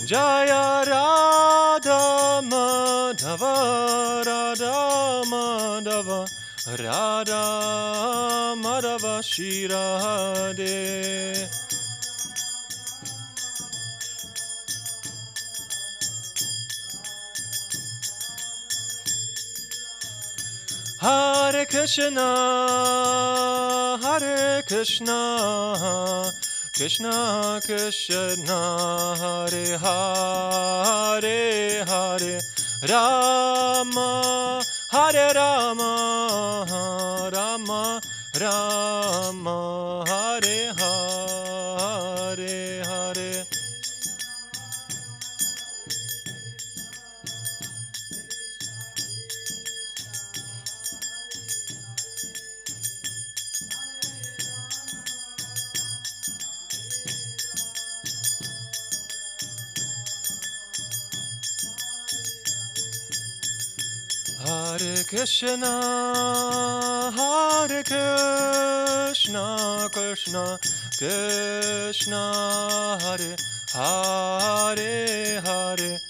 Jaya Radha Madhava, Radha Madhava, Radha Madhava Shri Radhe. Hare Krishna, Hare Krishna, Krishna Krishna, Hare Hare, Hare Rama, Hare Rama, Rama Rama, Hare Hare, Hare. Hare Krishna, Hare Krishna, Krishna Krishna, Hare Hare, Hare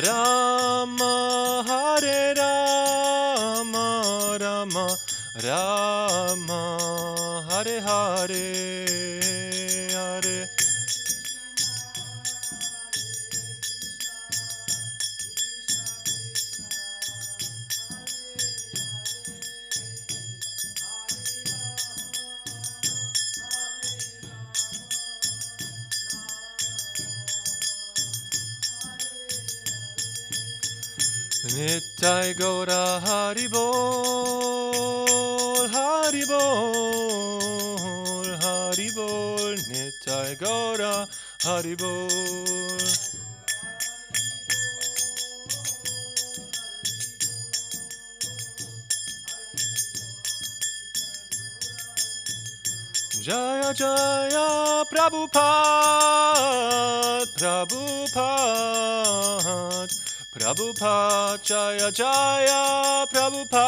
Rama, Hare Rama, Rama Rama, Hare Hare, Hare. Nittai Gaura Haribol, Haribol, Haribol, Nittai Gaura Haribol. Jaya Jaya Prabhupada, Prabhupada, Prabhupada, Jaya Jaya Prabhupada.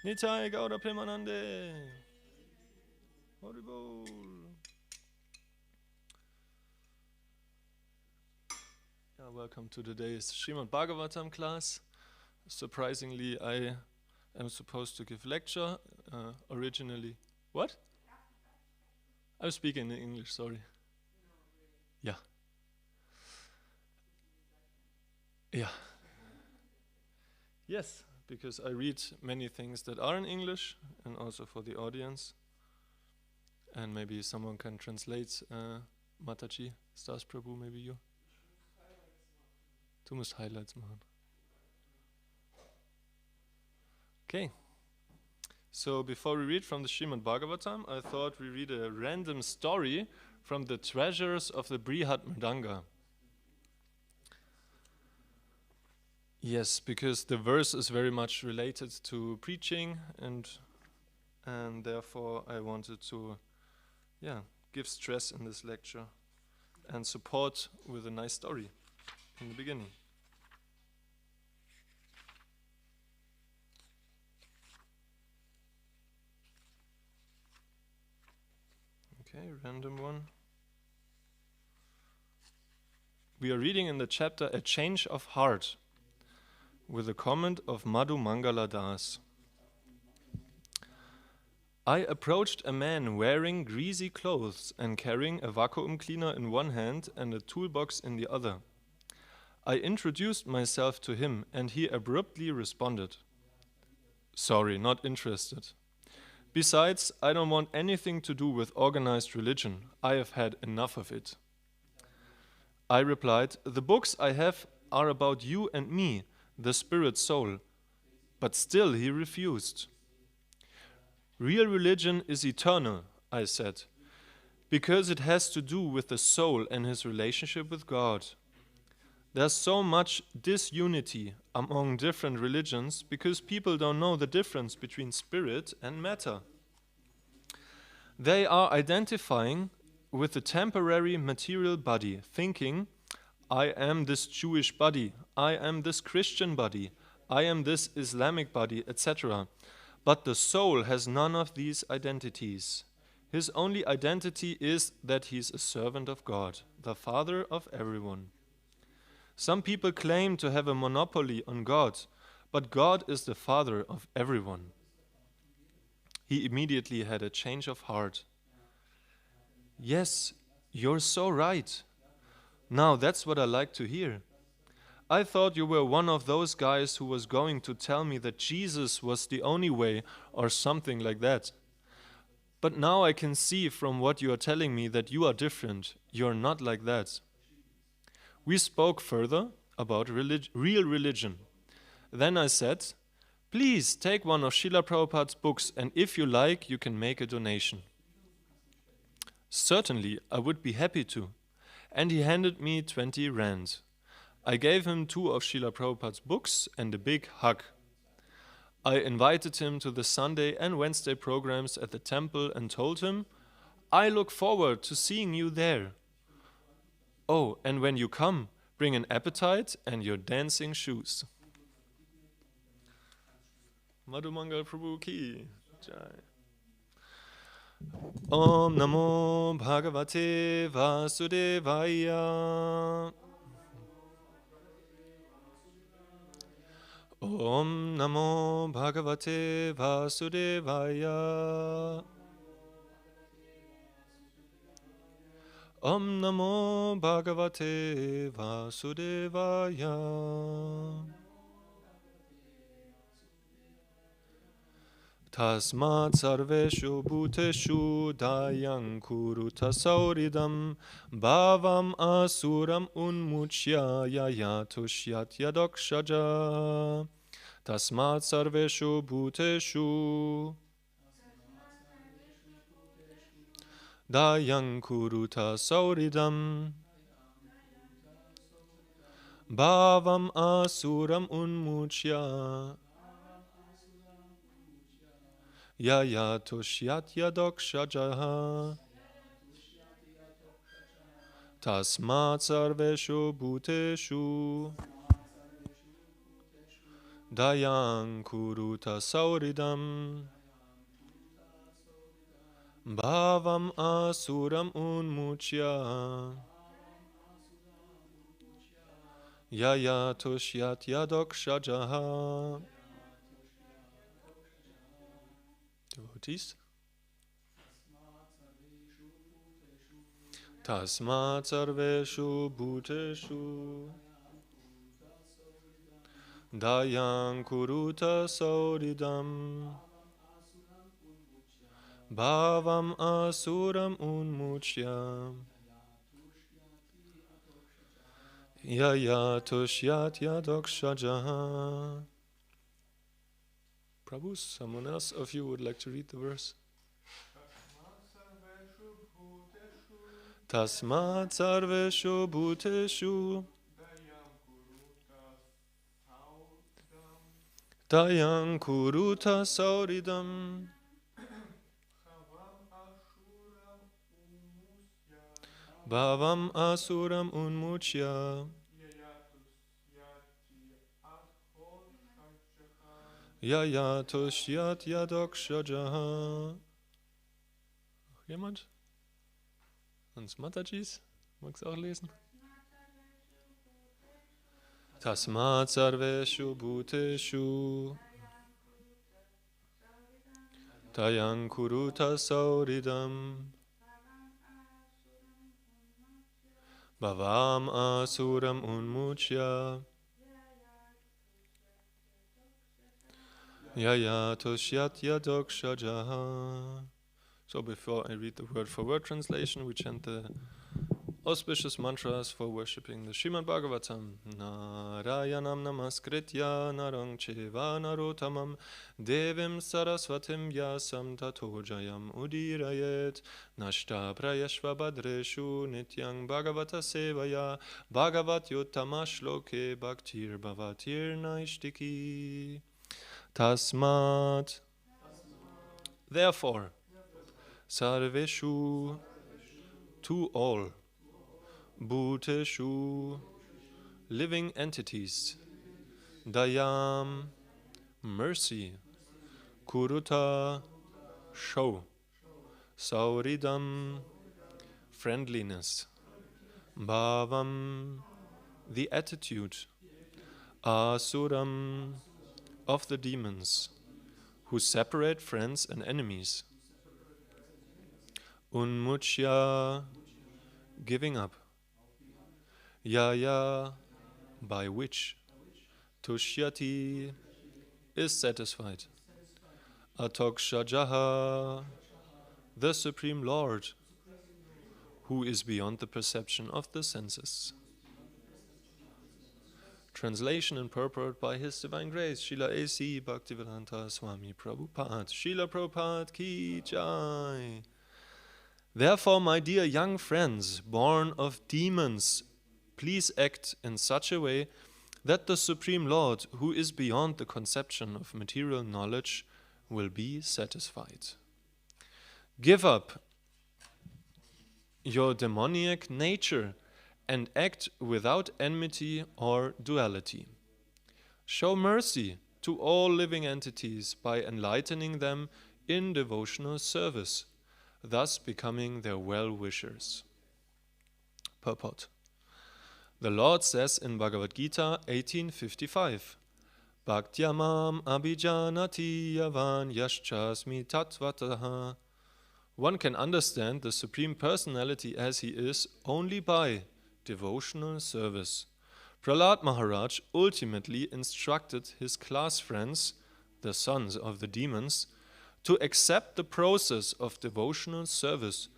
Nitai Gauda Premanande. Haribol. Welcome to today's Srimad-Bhagavatam class. Surprisingly, I am supposed to give lecture. Originally, what? I'm speaking in English, sorry. Yeah. Yeah. Yes, because I read many things that are in English and also for the audience. And maybe someone can translate Mataji, Stas Prabhu, maybe you. Du musst Highlights machen. Okay. So before we read from the Srimad-Bhagavatam, I thought we read a random story from the treasures of the Brihad Mridanga. Yes, because the verse is very much related to preaching and therefore I wanted to give stress in this lecture and support with a nice story in the beginning. Okay, random one. We are reading in the chapter A Change of Heart with a comment of Madhu Mangala Das. I approached a man wearing greasy clothes and carrying a vacuum cleaner in one hand and a toolbox in the other. I introduced myself to him and he abruptly responded, "Sorry, not interested. Besides, I don't want anything to do with organized religion. I have had enough of it." I replied, "The books I have are about you and me, the spirit soul." But still he refused. "Real religion is eternal," I said, "because it has to do with the soul and his relationship with God. There's so much disunity among different religions because people don't know the difference between spirit and matter. They are identifying with the temporary material body, thinking, I am this Jewish body, I am this Christian body, I am this Islamic body, etc. But the soul has none of these identities. His only identity is that he is a servant of God, the Father of everyone. Some people claim to have a monopoly on God, but God is the Father of everyone. He immediately had a change of heart. Yes, you're so right. Now that's what I like to hear. I thought you were one of those guys who was going to tell me that Jesus was the only way or something like that. But now I can see from what you are telling me that you are different. You are not like that. We spoke further about real religion. Then I said, please take one of Srila Prabhupada's books, and if you like, you can make a donation. Certainly, I would be happy to. And he handed me 20 rand. I gave him 2 of Srila Prabhupada's books and a big hug. I invited him to the Sunday and Wednesday programs at the temple and told him, I look forward to seeing you there. Oh, and when you come, bring an appetite and your dancing shoes. Madhu Mangal Prabhu ki jai. Om Namo Bhagavate Vasudevaya. Om Namo Bhagavate Vasudevaya. Om Namo Bhagavate Vasudevaya. Tasmat sarveshu bhuteshu dayang kuruta sauridam bhavam asuram unmuchya yayatushyat yadokshaja. Tasmat sarveshu bhuteshu dayang kuruta sauridam bhavam asuram unmuchya yayatushyat yadokshaja. Tasmat sarveshu bhuteshu dayang kuruta sauridam bhavam asuram unmuchya yayatushyat yadokshaja. Devotees. Tasmat sarveshu bhuteshu dayang kuruta sauridam bhavam asuram unmuchya yayatushyat yadokshaja. Prabhu, someone else of you would like to read the verse? Tasmat sarveshu bhuteshu dayang kuruta sauridam bhavam asuram unmuchya yayatushyat yadokshaja. Noch jemand? Sonst Matajis? Magst du auch lesen? Tasmat sarveshu bhuteshu dayang kuruta sauridam bhavam asuram unmuchya yayatushyat yadokshaja. So before I read the word-for-word translation, we chant the auspicious mantras for worshipping the Srimad-Bhagavatam. Narayanam namaskritya narang cheva narotamam devim sarasvatim vyasam tato jayam udirayet nashta prayashva badreshu nityang bhagavata sevaya bhagavat yottama shloke bhaktir bhavatir naishtiki. Tasmat. Therefore, sarveshu, to all, bhuteshu, living entities. Dayam, mercy. Kuruta, show. Sauridam, friendliness. Bhavam, the attitude. Asuram, of the demons, who separate friends and enemies. Unmuchya, giving up. Yaya, by which. Tushyati, is satisfied. Atokshajaha, the Supreme Lord, who is beyond the perception of the senses. Translation and purport by His Divine Grace, Srila A.C. Bhaktivedanta Swami Prabhupada. Srila Prabhupada ki jai. Therefore, my dear young friends, born of demons, please act in such a way that the Supreme Lord, who is beyond the conception of material knowledge, will be satisfied. Give up your demoniac nature and act without enmity or duality. Show mercy to all living entities by enlightening them in devotional service, thus becoming their well-wishers. Purport. The Lord says in Bhagavad Gita 18:55, Bhaktyamam abhijanati yavan yaschasmi tatvataha. One can understand the Supreme Personality as He is only by devotional service. Prahlad Maharaj ultimately instructed his class friends, the sons of the demons, to accept the process of devotional service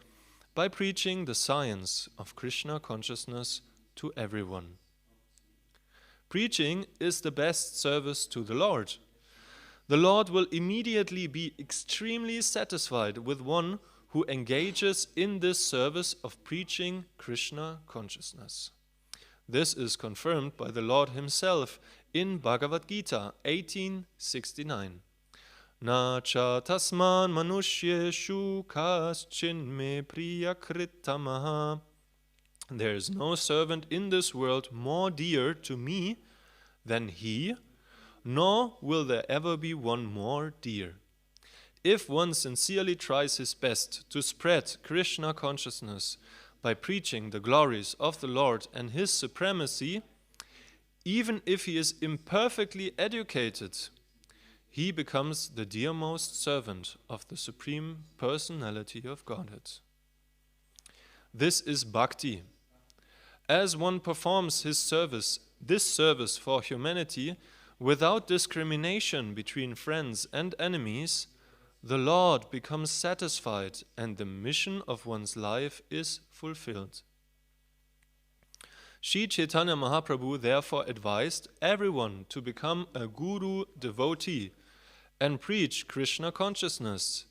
by preaching the science of Krishna consciousness to everyone. Preaching is the best service to the Lord. The Lord will immediately be extremely satisfied with one who engages in this service of preaching Krishna consciousness. This is confirmed by the Lord Himself in Bhagavad Gita 18:69. Na cha tasman manushyeshu kaschin me priyakritamaha. There is no servant in this world more dear to me than he, nor will there ever be one more dear. If one sincerely tries his best to spread Krishna consciousness by preaching the glories of the Lord and His supremacy, even if he is imperfectly educated, he becomes the dearmost servant of the Supreme Personality of Godhead. This is bhakti. As one performs this service for humanity without discrimination between friends and enemies, the Lord becomes satisfied and the mission of one's life is fulfilled. Sri Chaitanya Mahaprabhu therefore advised everyone to become a guru devotee and preach Krishna consciousness.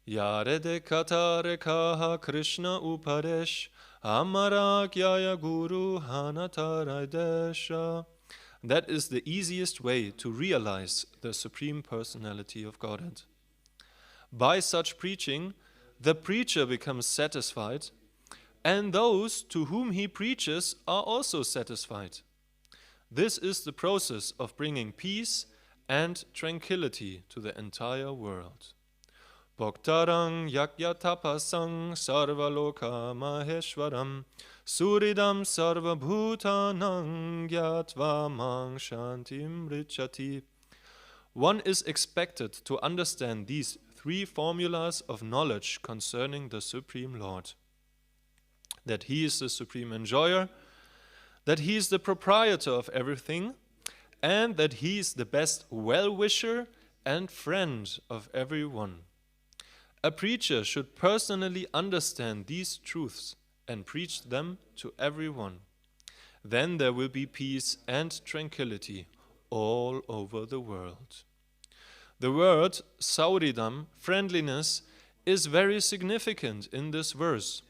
Yarede katare kaha Krishna upadesh amarakyaya guru hanataradesha. That is the easiest way to realize the Supreme Personality of Godhead. By such preaching, the preacher becomes satisfied, and those to whom he preaches are also satisfied. This is the process of bringing peace and tranquility to the entire world. Bhaktarang yakyatapasang sarvaloka maheshwaram suridam sarvabhutanang gyatva mang shantim richati. One is expected to understand these three formulas of knowledge concerning the Supreme Lord. That He is the Supreme Enjoyer, that He is the proprietor of everything, and that He is the best well-wisher and friend of everyone. A preacher should personally understand these truths and preach them to everyone. Then there will be peace and tranquility all over the world. The word sauridam, friendliness, is very significant in this verse.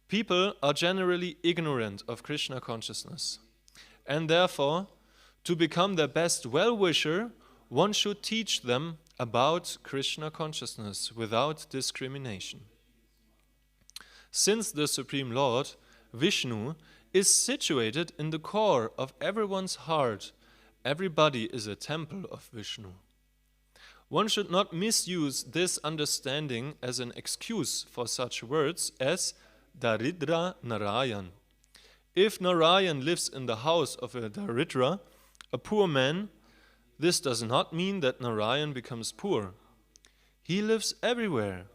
People are generally ignorant of Krishna consciousness, and therefore, to become their best well-wisher, one should teach them about Krishna consciousness without discrimination. Since the Supreme Lord, Vishnu, is situated in the core of everyone's heart. Everybody is a temple of Vishnu. One should not misuse this understanding as an excuse for such words as Daridra Narayan. If Narayan lives in the house of a Daridra, a poor man, this does not mean that Narayan becomes poor. He lives everywhere,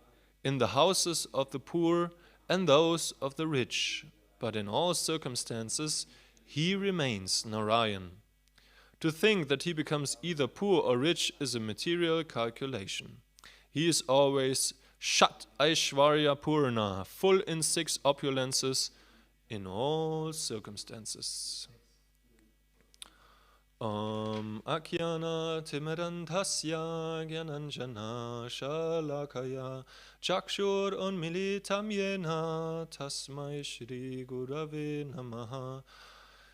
in the houses of the poor and those of the rich, but in all circumstances he remains Narayan. To think that he becomes either poor or rich is a material calculation. He is always Shat Aishwarya Purna, full in 6 opulences, in all circumstances. Om Akyana Timerantasya Gyananjana Shalakaya Chakshur Unmilitam Yena Tasmai Shri Gurave Namaha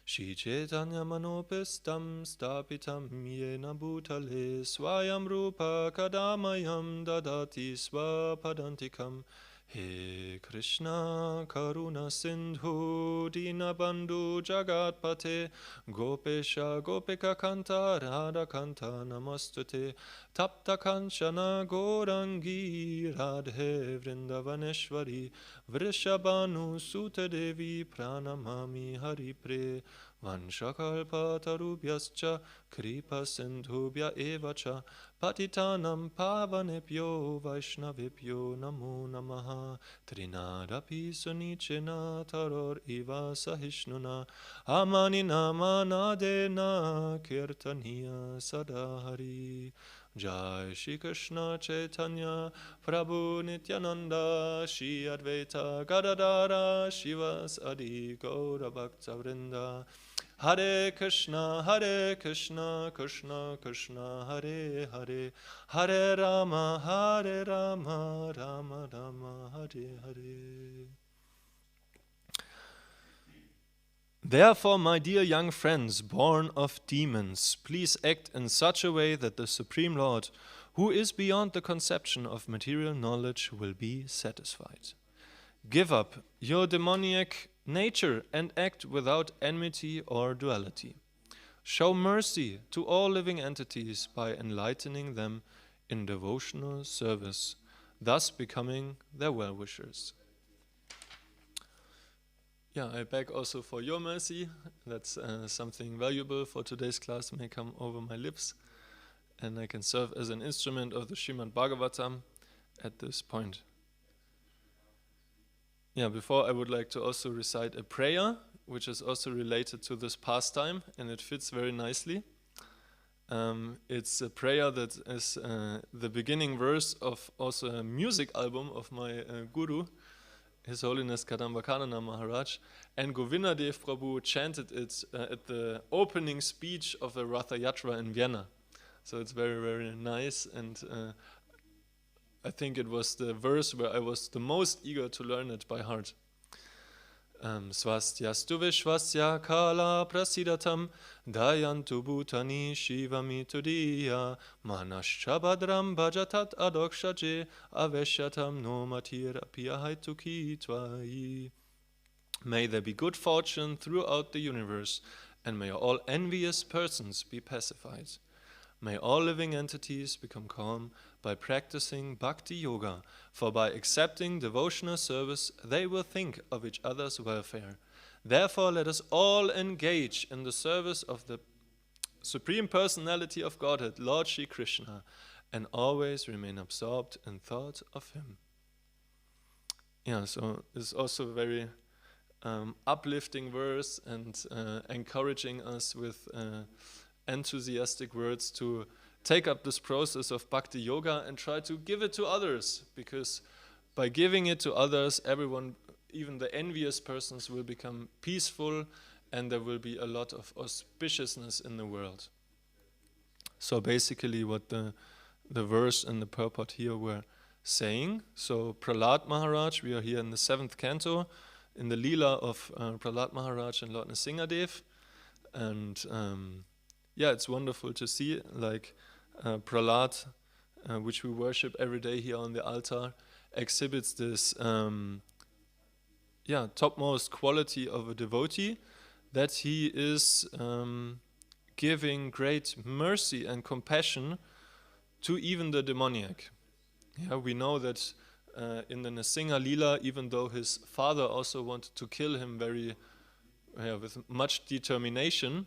Shri Chaitanya Manopistam Stapitam Yena Bhutale Swayam Rupa Kadamayam Dadati Swapadantikam He Krishna Karuna Sindhu Dinabandhu Jagatpate Gopesha Gopika Kanta Radha Kanta Namostute Tapta Kanchana Gorangi Radhe Vrindavaneshwari Vrishabhanu Sute Devi Pranamami Haripre Vanshakalpatarubhyascha Kripa Sindhubhya Evacha Patitanam Pavanebhyo Vaishnavebhyo Namo Namaha Trinadapi Sunichena Taror Iva Sahishnuna Amani Namanadena Kirtaniya Sadahari Jai Shri Krishna Chaitanya Prabhu Nityananda Shri Advaita Gadadara Shivas Adi Gaura Bhakta Vrinda Hare Krishna, Krishna Krishna, Hare Hare, Hare Rama, Rama Rama, Hare Hare. Therefore, my dear young friends, born of demons, please act in such a way that the Supreme Lord, who is beyond the conception of material knowledge, will be satisfied. Give up your demoniac nature and act without enmity or duality. Show mercy to all living entities by enlightening them in devotional service, thus becoming their well-wishers. Yeah, I beg also for your mercy. That's something valuable for today's class may come over my lips, and I can serve as an instrument of the Srimad-Bhagavatam at this point. Yeah, before I would like to also recite a prayer, which is also related to this pastime, and it fits very nicely. It's a prayer that is the beginning verse of also a music album of my guru, His Holiness Kadambakanana Maharaj, and Govindadev Prabhu chanted it at the opening speech of a Ratha Yatra in Vienna. So it's very, very nice, and I think it was the verse where I was the most eager to learn it by heart. Swastyastu vishwasya kala prasidatam dayantu bhutani shivamitu diya manascha badram bhajatat adokshaje aveshyatam no matirapiyahaitu kitvayi. May there be good fortune throughout the universe, and may all envious persons be pacified. May all living entities become calm by practicing bhakti yoga, for by accepting devotional service, they will think of each other's welfare. Therefore, let us all engage in the service of the Supreme Personality of Godhead, Lord Shri Krishna, and always remain absorbed in thought of Him. Yeah, so it's also a very uplifting verse and encouraging us with enthusiastic words to take up this process of bhakti yoga and try to give it to others, because by giving it to others, everyone, even the envious persons, will become peaceful, and there will be a lot of auspiciousness in the world. So basically what the verse and the purport here were saying. So Prahlad Maharaj, we are here in the 7th canto, in the Leela of Prahlad Maharaj and Lord Nrsingadev, and yeah, it's wonderful to see, like Prahlad, which we worship every day here on the altar, exhibits this topmost quality of a devotee, that he is giving great mercy and compassion to even the demoniac. Yeah, we know that in the Nrsimha Lila, even though his father also wanted to kill him with much determination,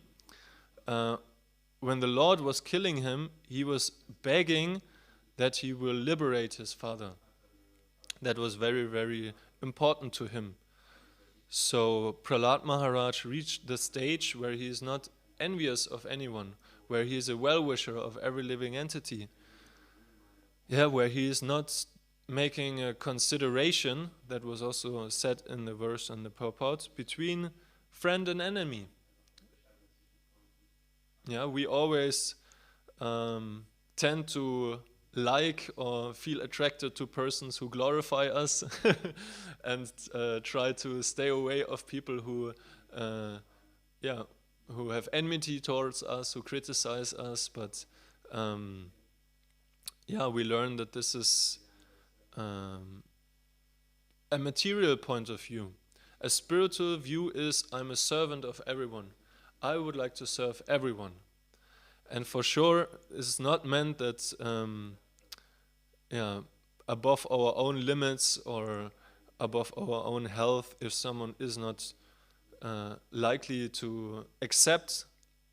when the Lord was killing him, he was begging that he will liberate his father. That was very, very important to him. So Prahlad Maharaj reached the stage where he is not envious of anyone, where he is a well-wisher of every living entity. Yeah, where he is not making a consideration, that was also said in the verse and the purport, between friend and enemy. Yeah, we always tend to like or feel attracted to persons who glorify us and try to stay away of people who have enmity towards us, who criticize us. But we learn that this is a material point of view. A spiritual view is, I'm a servant of everyone. I would like to serve everyone. And for sure, it's not meant that above our own limits or above our own health, if someone is not likely to accept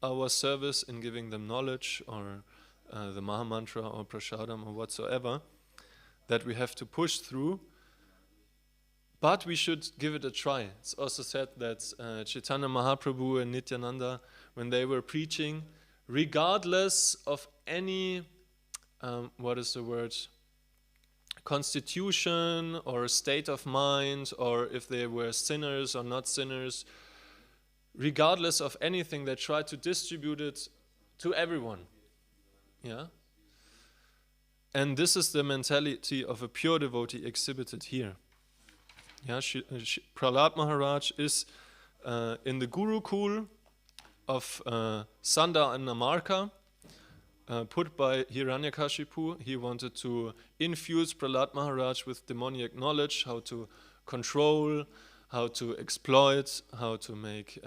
our service in giving them knowledge or the Maha Mantra or Prasadam or whatsoever, that we have to push through. But we should give it a try. It's also said that Chaitanya Mahaprabhu and Nityananda, when they were preaching, regardless of any, constitution or state of mind, or if they were sinners or not sinners, regardless of anything, they tried to distribute it to everyone. Yeah? And this is the mentality of a pure devotee exhibited here. Yeah, Prahlad Maharaj is in the Gurukul of Sanda and Namarka, put by Hiranyakashipu. He wanted to infuse Prahlad Maharaj with demoniac knowledge, how to control, how to exploit, how to make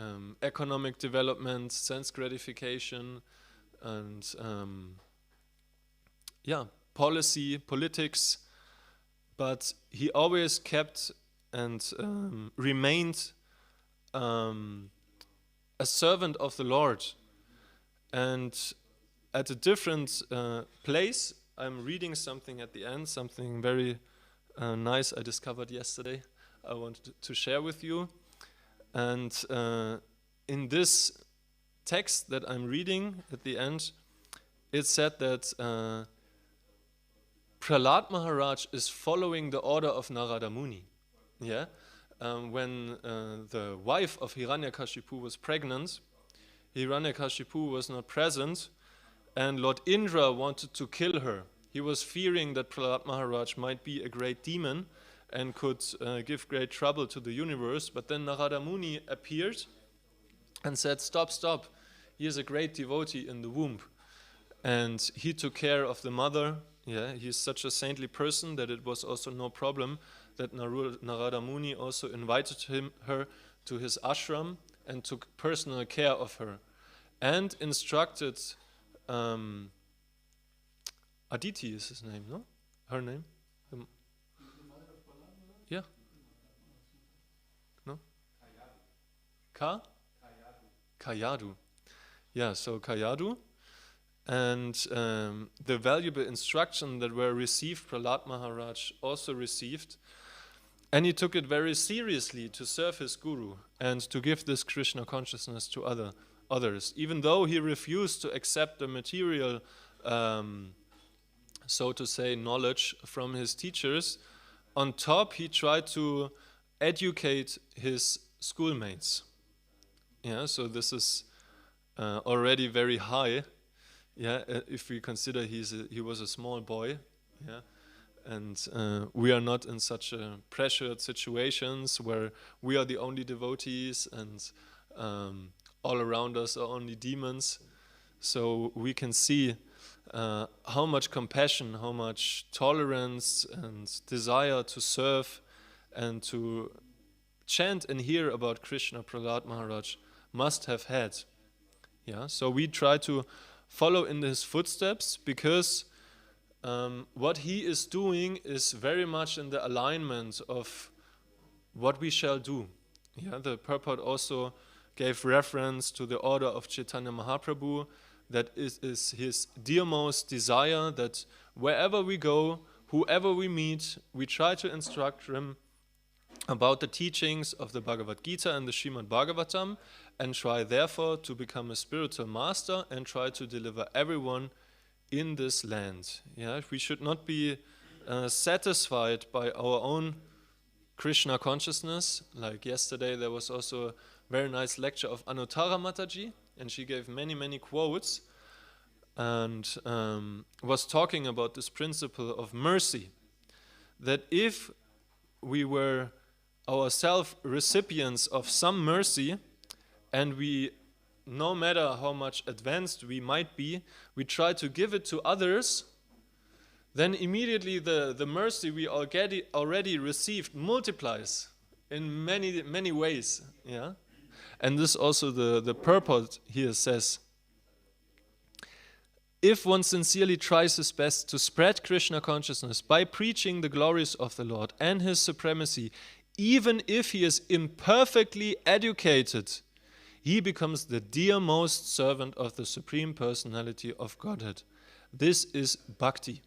economic development, sense gratification, and politics. But he always kept and remained a servant of the Lord. And at a different place, I'm reading something at the end, something very nice I discovered yesterday, I wanted to share with you. And in this text that I'm reading at the end, it said that Prahlad Maharaj is following the order of Narada Muni. Yeah, when the wife of Hiranyakashipu was pregnant, Hiranyakashipu was not present, and Lord Indra wanted to kill her. He was fearing that Prahlad Maharaj might be a great demon and could give great trouble to the universe. But then Narada Muni appeared and said, stop, he is a great devotee in the womb. And he took care of the mother. Yeah, he is such a saintly person that it was also no problem that Narada Muni also invited her to his ashram and took personal care of her. And instructed, Aditi is his name, no? Her name? Yeah. No? Kayadu. Yeah, so Kayadu. And the valuable instruction that were received, Prahlad Maharaj also received. And he took it very seriously to serve his guru and to give this Krishna consciousness to others. Even though he refused to accept the material, so to say, knowledge from his teachers, on top he tried to educate his schoolmates. Yeah, so this is already very high. Yeah, if we consider he was a small boy. Yeah. And we are not in such pressured situations where we are the only devotees and all around us are only demons. So we can see how much compassion, how much tolerance and desire to serve and to chant and hear about Krishna, Prahlad Maharaj must have had. Yeah, so we try to follow in his footsteps, because what he is doing is very much in the alignment of what we shall do. Yeah, the purport also gave reference to the order of Chaitanya Mahaprabhu, that is his dearmost desire, that wherever we go, whoever we meet, we try to instruct them about the teachings of the Bhagavad Gita and the Srimad-Bhagavatam, and try therefore to become a spiritual master and try to deliver everyone in this land. Yeah, we should not be satisfied by our own Krishna consciousness. Like yesterday there was also a very nice lecture of Anuttara Mataji, and she gave many quotes and was talking about this principle of mercy, that if we were ourselves recipients of some mercy, and we, no matter how much advanced we might be, we try to give it to others, then immediately the mercy we already received multiplies in many ways. Yeah, and this also the purport here says, if one sincerely tries his best to spread Krishna consciousness by preaching the glories of the Lord and his supremacy, even if he is imperfectly educated, he becomes the dearmost servant of the Supreme Personality of Godhead. This is bhakti.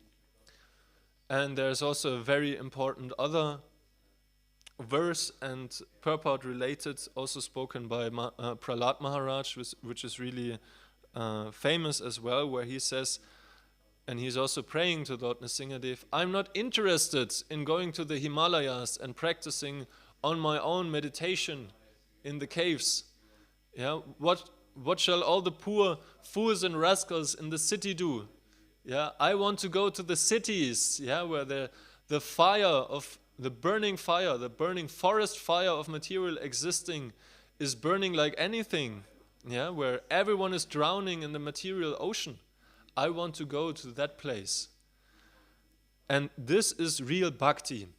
And there's also a very important other verse and purport related, also spoken by Prahlad Maharaj, which is really famous as well, where he says, and he's also praying to Lord Nrsingadev, I'm not interested in going to the Himalayas and practicing on my own meditation in the caves. Yeah, what shall all the poor fools and rascals in the city do? Yeah, I want to go to the cities, yeah, where the fire of the burning forest fire of material existing is burning like anything, yeah, where everyone is drowning in the material ocean. I want to go to that place. And this is real bhakti.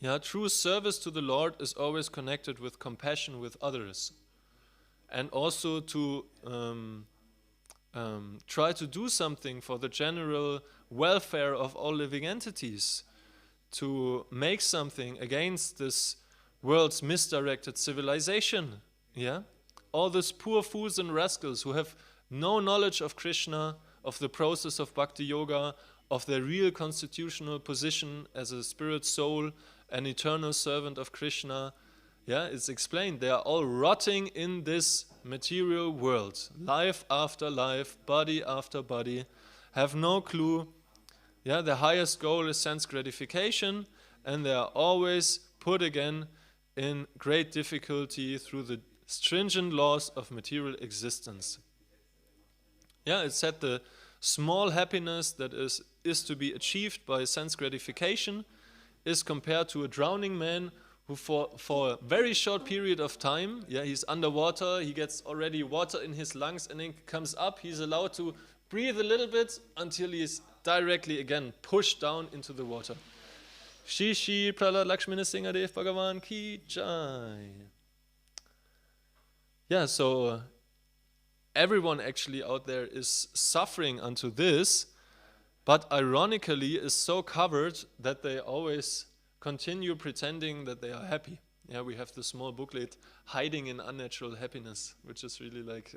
Yeah, true service to the Lord is always connected with compassion with others. And also to try to do something for the general welfare of all living entities, to make something against this world's misdirected civilization. Yeah, all these poor fools and rascals who have no knowledge of Krishna, of the process of bhakti yoga, of their real constitutional position as a spirit soul, an eternal servant of Krishna. Yeah, it's explained, they are all rotting in this material world, life after life, body after body, have no clue. Yeah, the highest goal is sense gratification, and they are always put again in great difficulty through the stringent laws of material existence. Yeah, it said the small happiness that is to be achieved by sense gratification is compared to a drowning man who for a very short period of time, yeah, he's underwater, he gets already water in his lungs, and then comes up, he's allowed to breathe a little bit until he is directly again pushed down into the water. Shri Shri Prahlad Lakshmana Singhadev Bhagavan Ki Jai. Yeah, so everyone actually out there is suffering unto this, but ironically is so covered that they always continue pretending that they are happy. Yeah, we have the small booklet, Hiding in Unnatural Happiness, which is really like,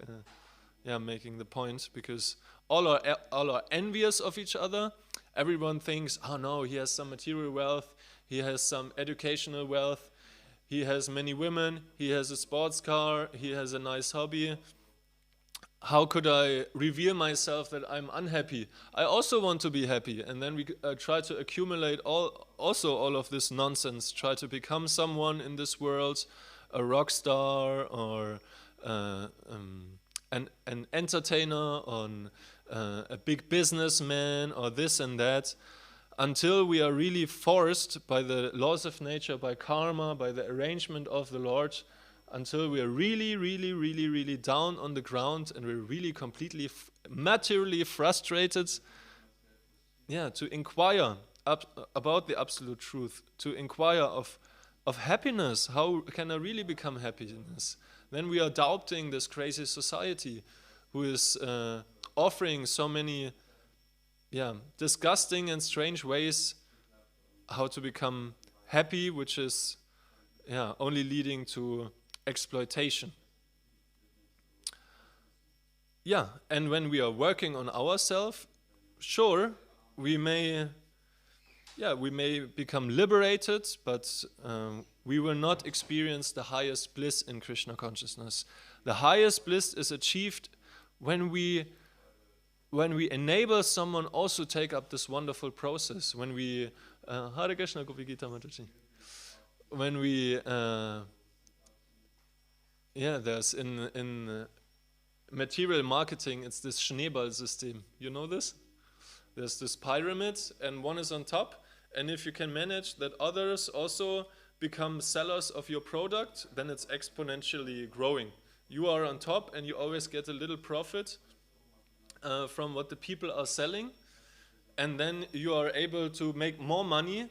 making the point, because all are envious of each other. Everyone thinks, oh no, he has some material wealth, he has some educational wealth, he has many women, he has a sports car, he has a nice hobby. How could I reveal myself that I'm unhappy? I also want to be happy. And then we try to accumulate all of this nonsense, try to become someone in this world, a rock star or an entertainer, or a big businessman, or this and that, until we are really forced by the laws of nature, by karma, by the arrangement of the Lord, until we are really down on the ground and we're really completely materially frustrated, to inquire about the absolute truth, to inquire of of happiness. How can I really become happiness? Then we are doubting this crazy society who is offering so many disgusting and strange ways how to become happy, which is only leading to exploitation. And when we are working on ourselves, sure, we may become liberated, but we will not experience the highest bliss in Krishna consciousness. The highest bliss is achieved when we enable someone also take up this wonderful process. When we Hare Krishna, Gopi Gita Mataji. When we there's in material marketing, it's this Schneeball system. You know this? There's this pyramid, and one is on top. And if you can manage that others also become sellers of your product, then it's exponentially growing. You are on top, and you always get a little profit from what the people are selling, and then you are able to make more money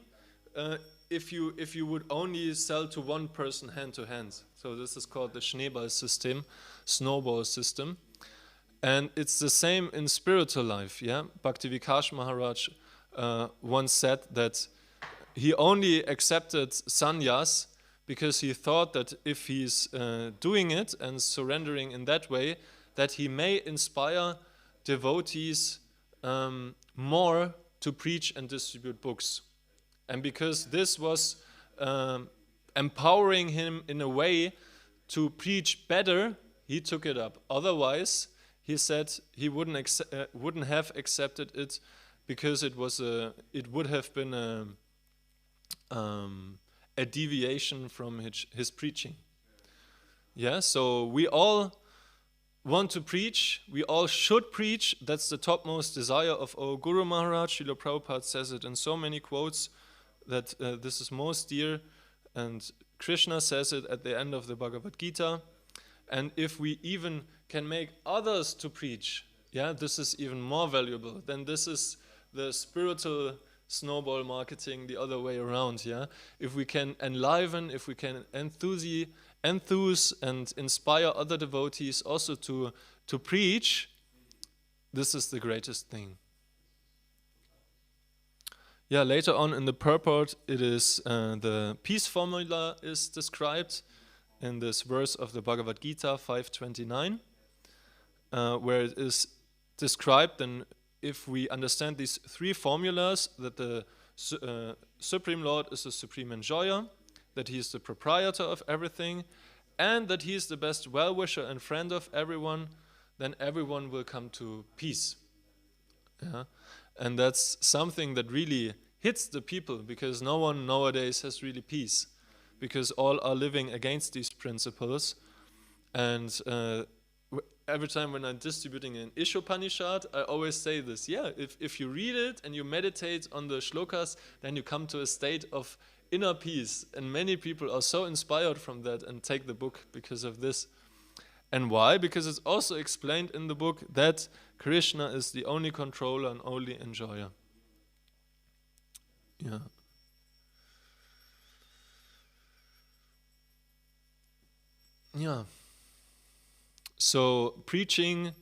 if you would only sell to one person hand to hand. So this is called the Schneeball system, snowball system, and it's the same in spiritual life. Bhaktivikash Maharaj once said that he only accepted sannyas because he thought that if he's doing it and surrendering in that way, that he may inspire devotees more to preach and distribute books. And because this was empowering him in a way to preach better, he took it up. Otherwise, he said he wouldn't have accepted it, because it would have been a deviation from his preaching. So we all want to preach, we all should preach. That's the topmost desire of our Guru Maharaj. Srila Prabhupada says it in so many quotes that this is most dear, and Krishna says it at the end of the Bhagavad Gita. And if we even can make others to preach, this is even more valuable. Then this is the spiritual snowball marketing the other way around. If we can enliven, if we can enthuse and inspire other devotees also to preach, this is the greatest thing. Later on in the purport, it is the peace formula is described in this verse of the Bhagavad Gita 5:29, where it is described, and if we understand these three formulas, that the Supreme Lord is the supreme enjoyer, that he is the proprietor of everything, and that he is the best well-wisher and friend of everyone, then everyone will come to peace. And that's something that really hits the people, because no one nowadays has really peace, because all are living against these principles. And every time when I'm distributing an Ishopanishad, I always say this, if you read it and you meditate on the shlokas, then you come to a state of inner peace. And many people are so inspired from that and take the book because of this. And why? Because it's also explained in the book that Krishna is the only controller and only enjoyer. So preaching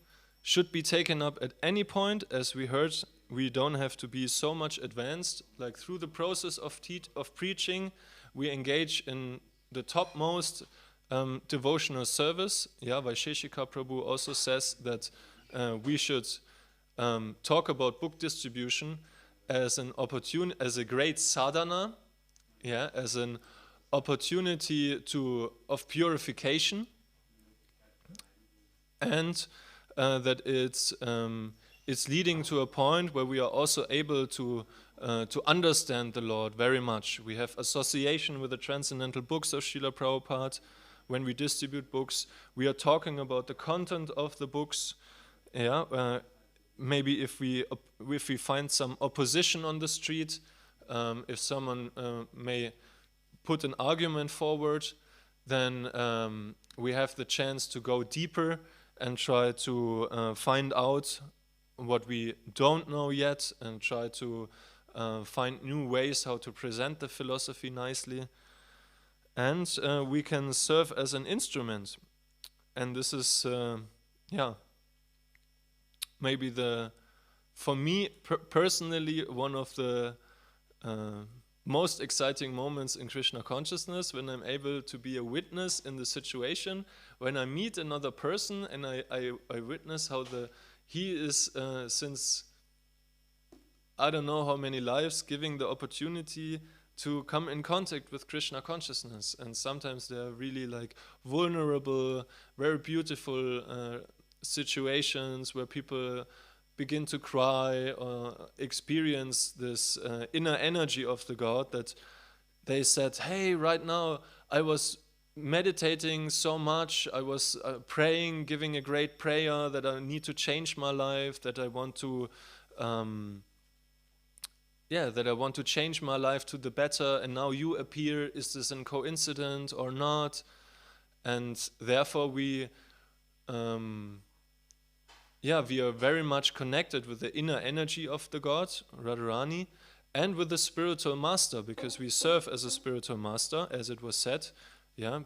should be taken up at any point. As we heard, we don't have to be so much advanced. Like through the process of preaching, we engage in the topmost devotional service. Vaisheshika Prabhu also says that we should talk about book distribution as an opportunity, as a great sadhana, as an opportunity of purification. And that it's leading to a point where we are also able to understand the Lord very much. We have association with the transcendental books of Srila Prabhupada. When we distribute books, we are talking about the content of the books. Maybe if we find some opposition on the street, if someone may put an argument forward, then we have the chance to go deeper and try to find out what we don't know yet, and try to find new ways how to present the philosophy nicely. And we can serve as an instrument. And this is, maybe for me personally, one of the most exciting moments in Krishna consciousness, when I'm able to be a witness in the situation, when I meet another person and I witness how he is, since I don't know how many lives, giving the opportunity to come in contact with Krishna consciousness. And sometimes they're really like vulnerable, very beautiful situations where people begin to cry or experience this inner energy of the God, that they said, hey, right now I was meditating so much, I was praying, giving a great prayer, that I need to change my life, that I want to change my life to the better, and now you appear. Is this a coincidence or not? And therefore we are very much connected with the inner energy of the God, Radharani, and with the spiritual master, because we serve as a spiritual master, as it was said.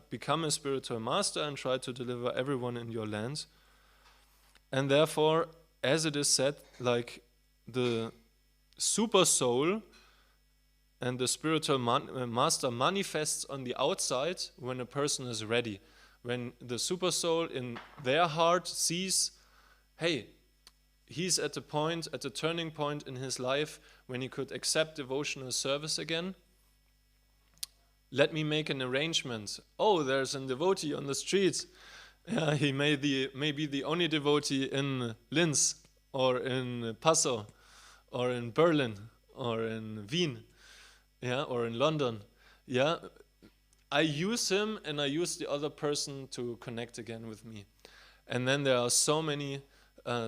Become a spiritual master and try to deliver everyone in your land. And therefore, as it is said, like the super soul and the spiritual master manifests on the outside when a person is ready. When the super soul in their heart sees, hey, he's at a turning point in his life when he could accept devotional service again. Let me make an arrangement. Oh, there's a devotee on the street. He may be the only devotee in Linz or in Passau or in Berlin or in Wien, or in London. I use him and I use the other person to connect again with me. And then there are so many.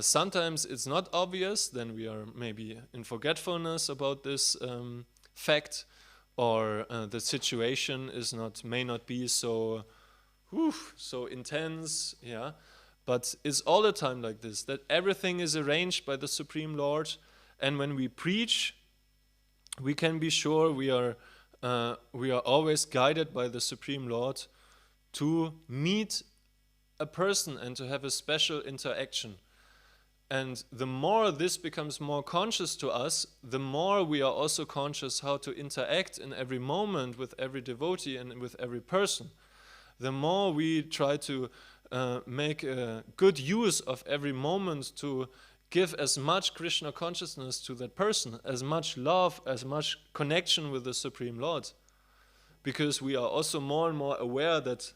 Sometimes it's not obvious, then we are maybe in forgetfulness about this fact, or the situation may not be so intense, but it's all the time like this, that everything is arranged by the Supreme Lord, and when we preach, we can be sure we are always guided by the Supreme Lord to meet a person and to have a special interaction. And the more this becomes more conscious to us, the more we are also conscious how to interact in every moment with every devotee and with every person. The more we try to make a good use of every moment to give as much Krishna consciousness to that person, as much love, as much connection with the Supreme Lord. Because we are also more and more aware that,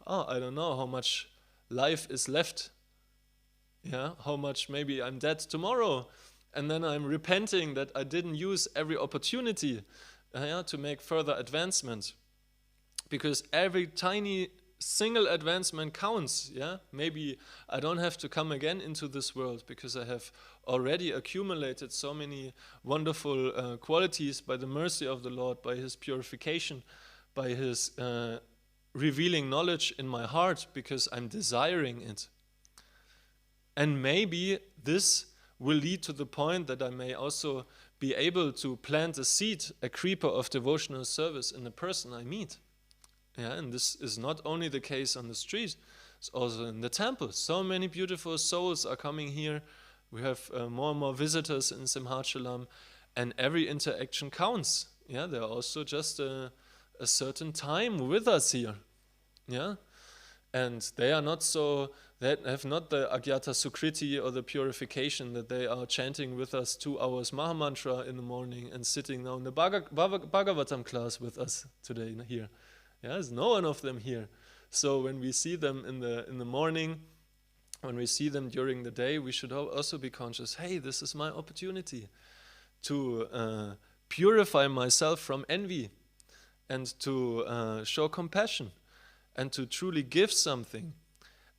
I don't know how much life is left. How much maybe I'm dead tomorrow, and then I'm repenting that I didn't use every opportunity to make further advancement, because every tiny single advancement counts. Maybe I don't have to come again into this world because I have already accumulated so many wonderful qualities by the mercy of the Lord, by His purification, by His revealing knowledge in my heart, because I'm desiring it. And maybe this will lead to the point that I may also be able to plant a seed, a creeper of devotional service in the person I meet. And this is not only the case on the street, it's also in the temple. So many beautiful souls are coming here. We have more and more visitors in Simhachalam, and every interaction counts. There are also just a certain time with us here. And they are not so, they have not the Agyata Sukriti or the purification that they are chanting with us 2 hours Mahamantra in the morning and sitting now in the Bhagavatam class with us today here. There's no one of them here. So when we see them in the morning, when we see them during the day, we should also be conscious, hey, this is my opportunity to purify myself from envy and to show compassion and to truly give something.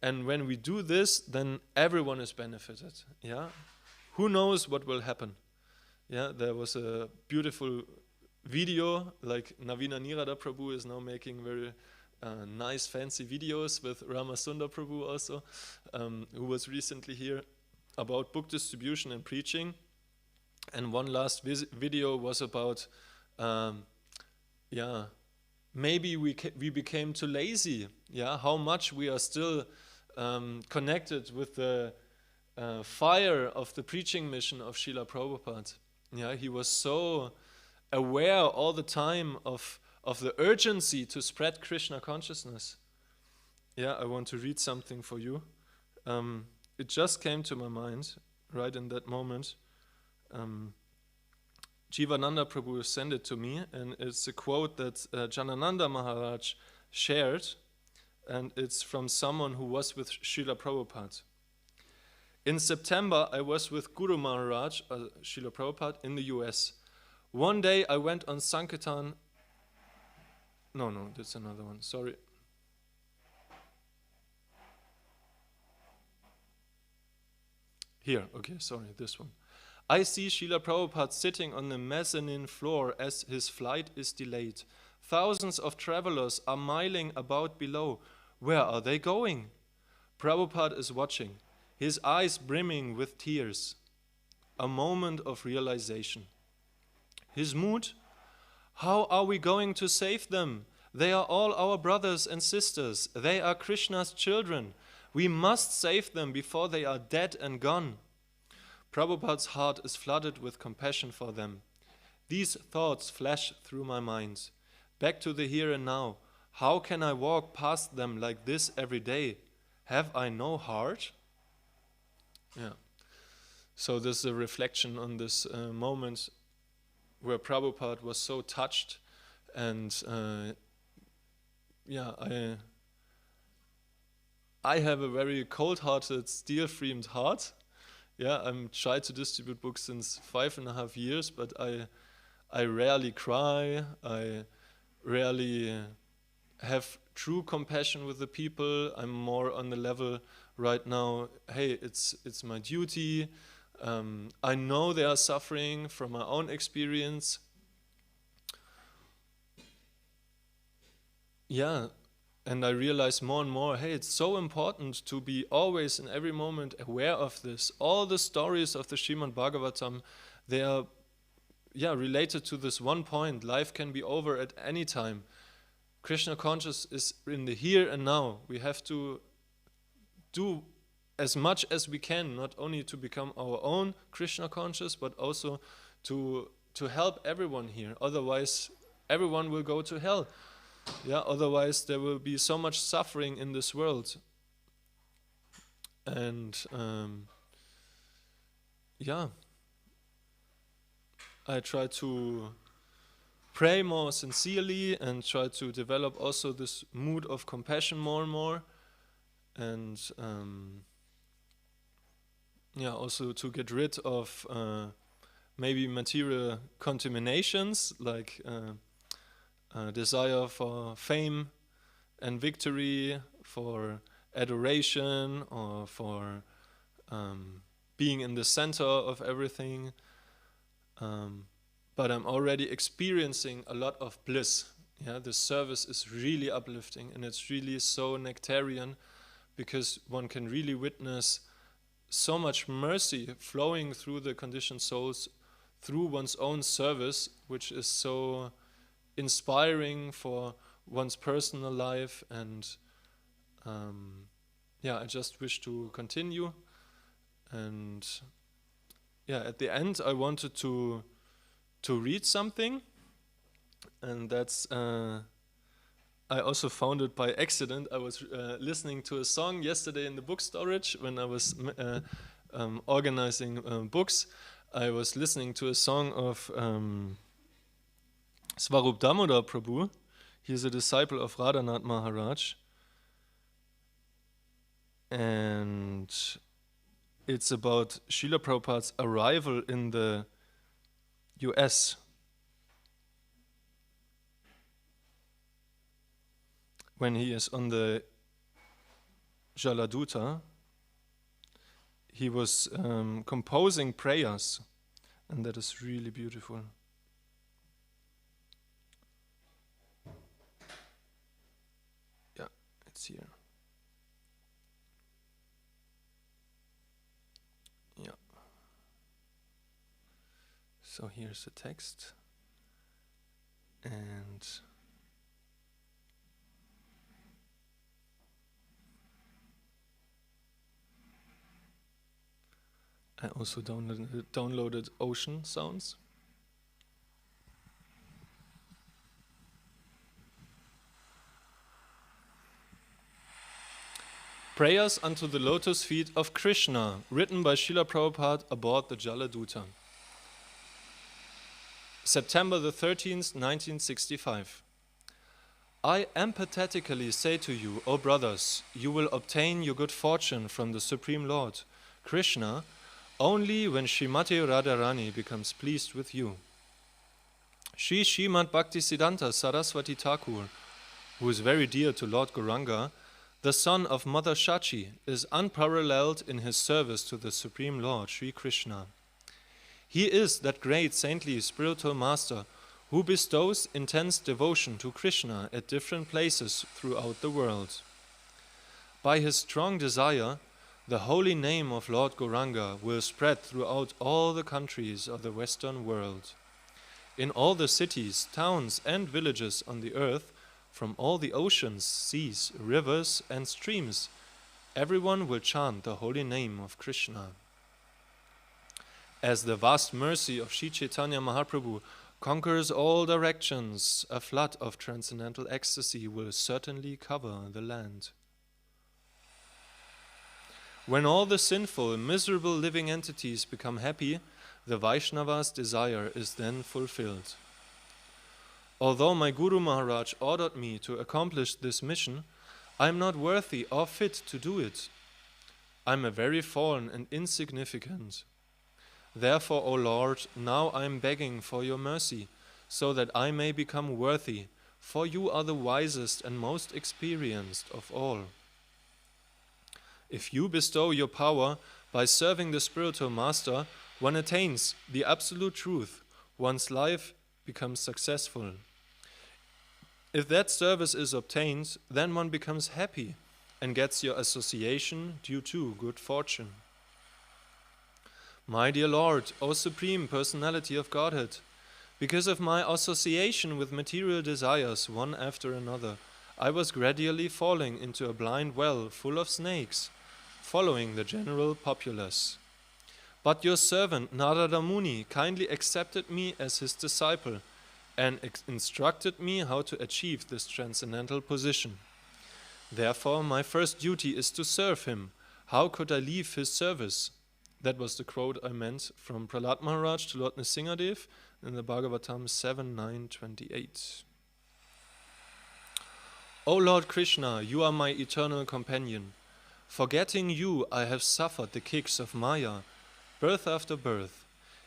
And when we do this, then everyone is benefited. Who knows what will happen? There was a beautiful video, like Navina Nirada Prabhu is now making very nice fancy videos with Ramasundar Prabhu also, who was recently here, about book distribution and preaching. And one last video was about maybe we became too lazy. Yeah, how much we are still connected with the fire of the preaching mission of Srila Prabhupada. Yeah, he was so aware all the time of the urgency to spread Krishna consciousness. Yeah, I want to read something for you. It just came to my mind right in that moment. Jivananda Prabhu sent it to me, and it's a quote that Janananda Maharaj shared, and it's from someone who was with Srila Prabhupada. In September, I was with Guru Maharaj, Srila Prabhupada, in the US. One day I went on Sankirtan. No, that's another one, sorry. Here, okay, sorry, this one. I see Srila Prabhupada sitting on the mezzanine floor as his flight is delayed. Thousands of travelers are miling about below. Where are they going? Prabhupada is watching, his eyes brimming with tears. A moment of realization. His mood? How are we going to save them? They are all our brothers and sisters. They are Krishna's children. We must save them before they are dead and gone. Prabhupada's heart is flooded with compassion for them. These thoughts flash through my mind. Back to the here and now. How can I walk past them like this every day? Have I no heart? Yeah. So this is a reflection on this moment where Prabhupada was so touched, and I have a very cold-hearted, steel-framed heart. Yeah, I'm tried to distribute books since 5.5 years, but I rarely cry. I rarely have true compassion with the people. I'm more on the level right now, hey, it's my duty. I know they are suffering from my own experience. Yeah, and I realize more and more, hey, it's so important to be always in every moment aware of this. All the stories of the Srimad-Bhagavatam, they are related to this one point. Life can be over at any time. Krishna conscious is in the here and now. We have to do as much as we can, not only to become our own Krishna conscious, but also to help everyone here. Otherwise, everyone will go to hell. Yeah, otherwise there will be so much suffering in this world. And I try to pray more sincerely and try to develop also this mood of compassion more and more. And also to get rid of maybe material contaminations, like desire for fame and victory, for adoration, or for being in the center of everything. But I'm already experiencing a lot of bliss. Yeah, the service is really uplifting, and it's really so nectarian, because one can really witness so much mercy flowing through the conditioned souls through one's own service, which is so inspiring for one's personal life. And I just wish to continue. And at the end I wanted to read something, and that's I also found it by accident. I was listening to a song yesterday in the book storage when I was organizing books. I was listening to a song of Swarup Damodar Prabhu. He is a disciple of Radhanath Maharaj. And it's about Srila Prabhupada's arrival in the US. When he is on the Jaladuta, he was composing prayers, and that is really beautiful. Yeah, it's here. Yeah. So here's the text, and I also downloaded ocean sounds. Prayers unto the lotus feet of Krishna, written by Srila Prabhupada aboard the Jaladuta. September the 13th, 1965. I empathetically say to you, O brothers, you will obtain your good fortune from the Supreme Lord, Krishna, only when Srimati Radharani becomes pleased with you. Shri Srimad Bhaktisiddhanta Saraswati Thakur, who is very dear to Lord Gauranga, the son of Mother Shachi, is unparalleled in his service to the Supreme Lord, Sri Krishna. He is that great saintly spiritual master who bestows intense devotion to Krishna at different places throughout the world. By his strong desire, the holy name of Lord Gauranga will spread throughout all the countries of the Western world. In all the cities, towns and villages on the earth, from all the oceans, seas, rivers and streams, everyone will chant the holy name of Krishna. As the vast mercy of Sri Chaitanya Mahaprabhu conquers all directions, a flood of transcendental ecstasy will certainly cover the land. When all the sinful, miserable living entities become happy, the Vaishnava's desire is then fulfilled. Although my Guru Maharaj ordered me to accomplish this mission, I am not worthy or fit to do it. I am a very fallen and insignificant. Therefore, O Lord, now I am begging for your mercy, so that I may become worthy, for you are the wisest and most experienced of all. If you bestow your power by serving the spiritual master, one attains the absolute truth, one's life becomes successful. If that service is obtained, then one becomes happy and gets your association due to good fortune. My dear Lord, O Supreme Personality of Godhead, because of my association with material desires one after another, I was gradually falling into a blind well full of snakes, following the general populace. But your servant Narada Muni kindly accepted me as his disciple and instructed me how to achieve this transcendental position. Therefore, my first duty is to serve him. How could I leave his service? That was the quote I meant from Prahlad Maharaj to Lord Nrsingadev in the Bhagavatam 7.9.28. O Lord Krishna, you are my eternal companion. Forgetting you, I have suffered the kicks of Maya, birth after birth.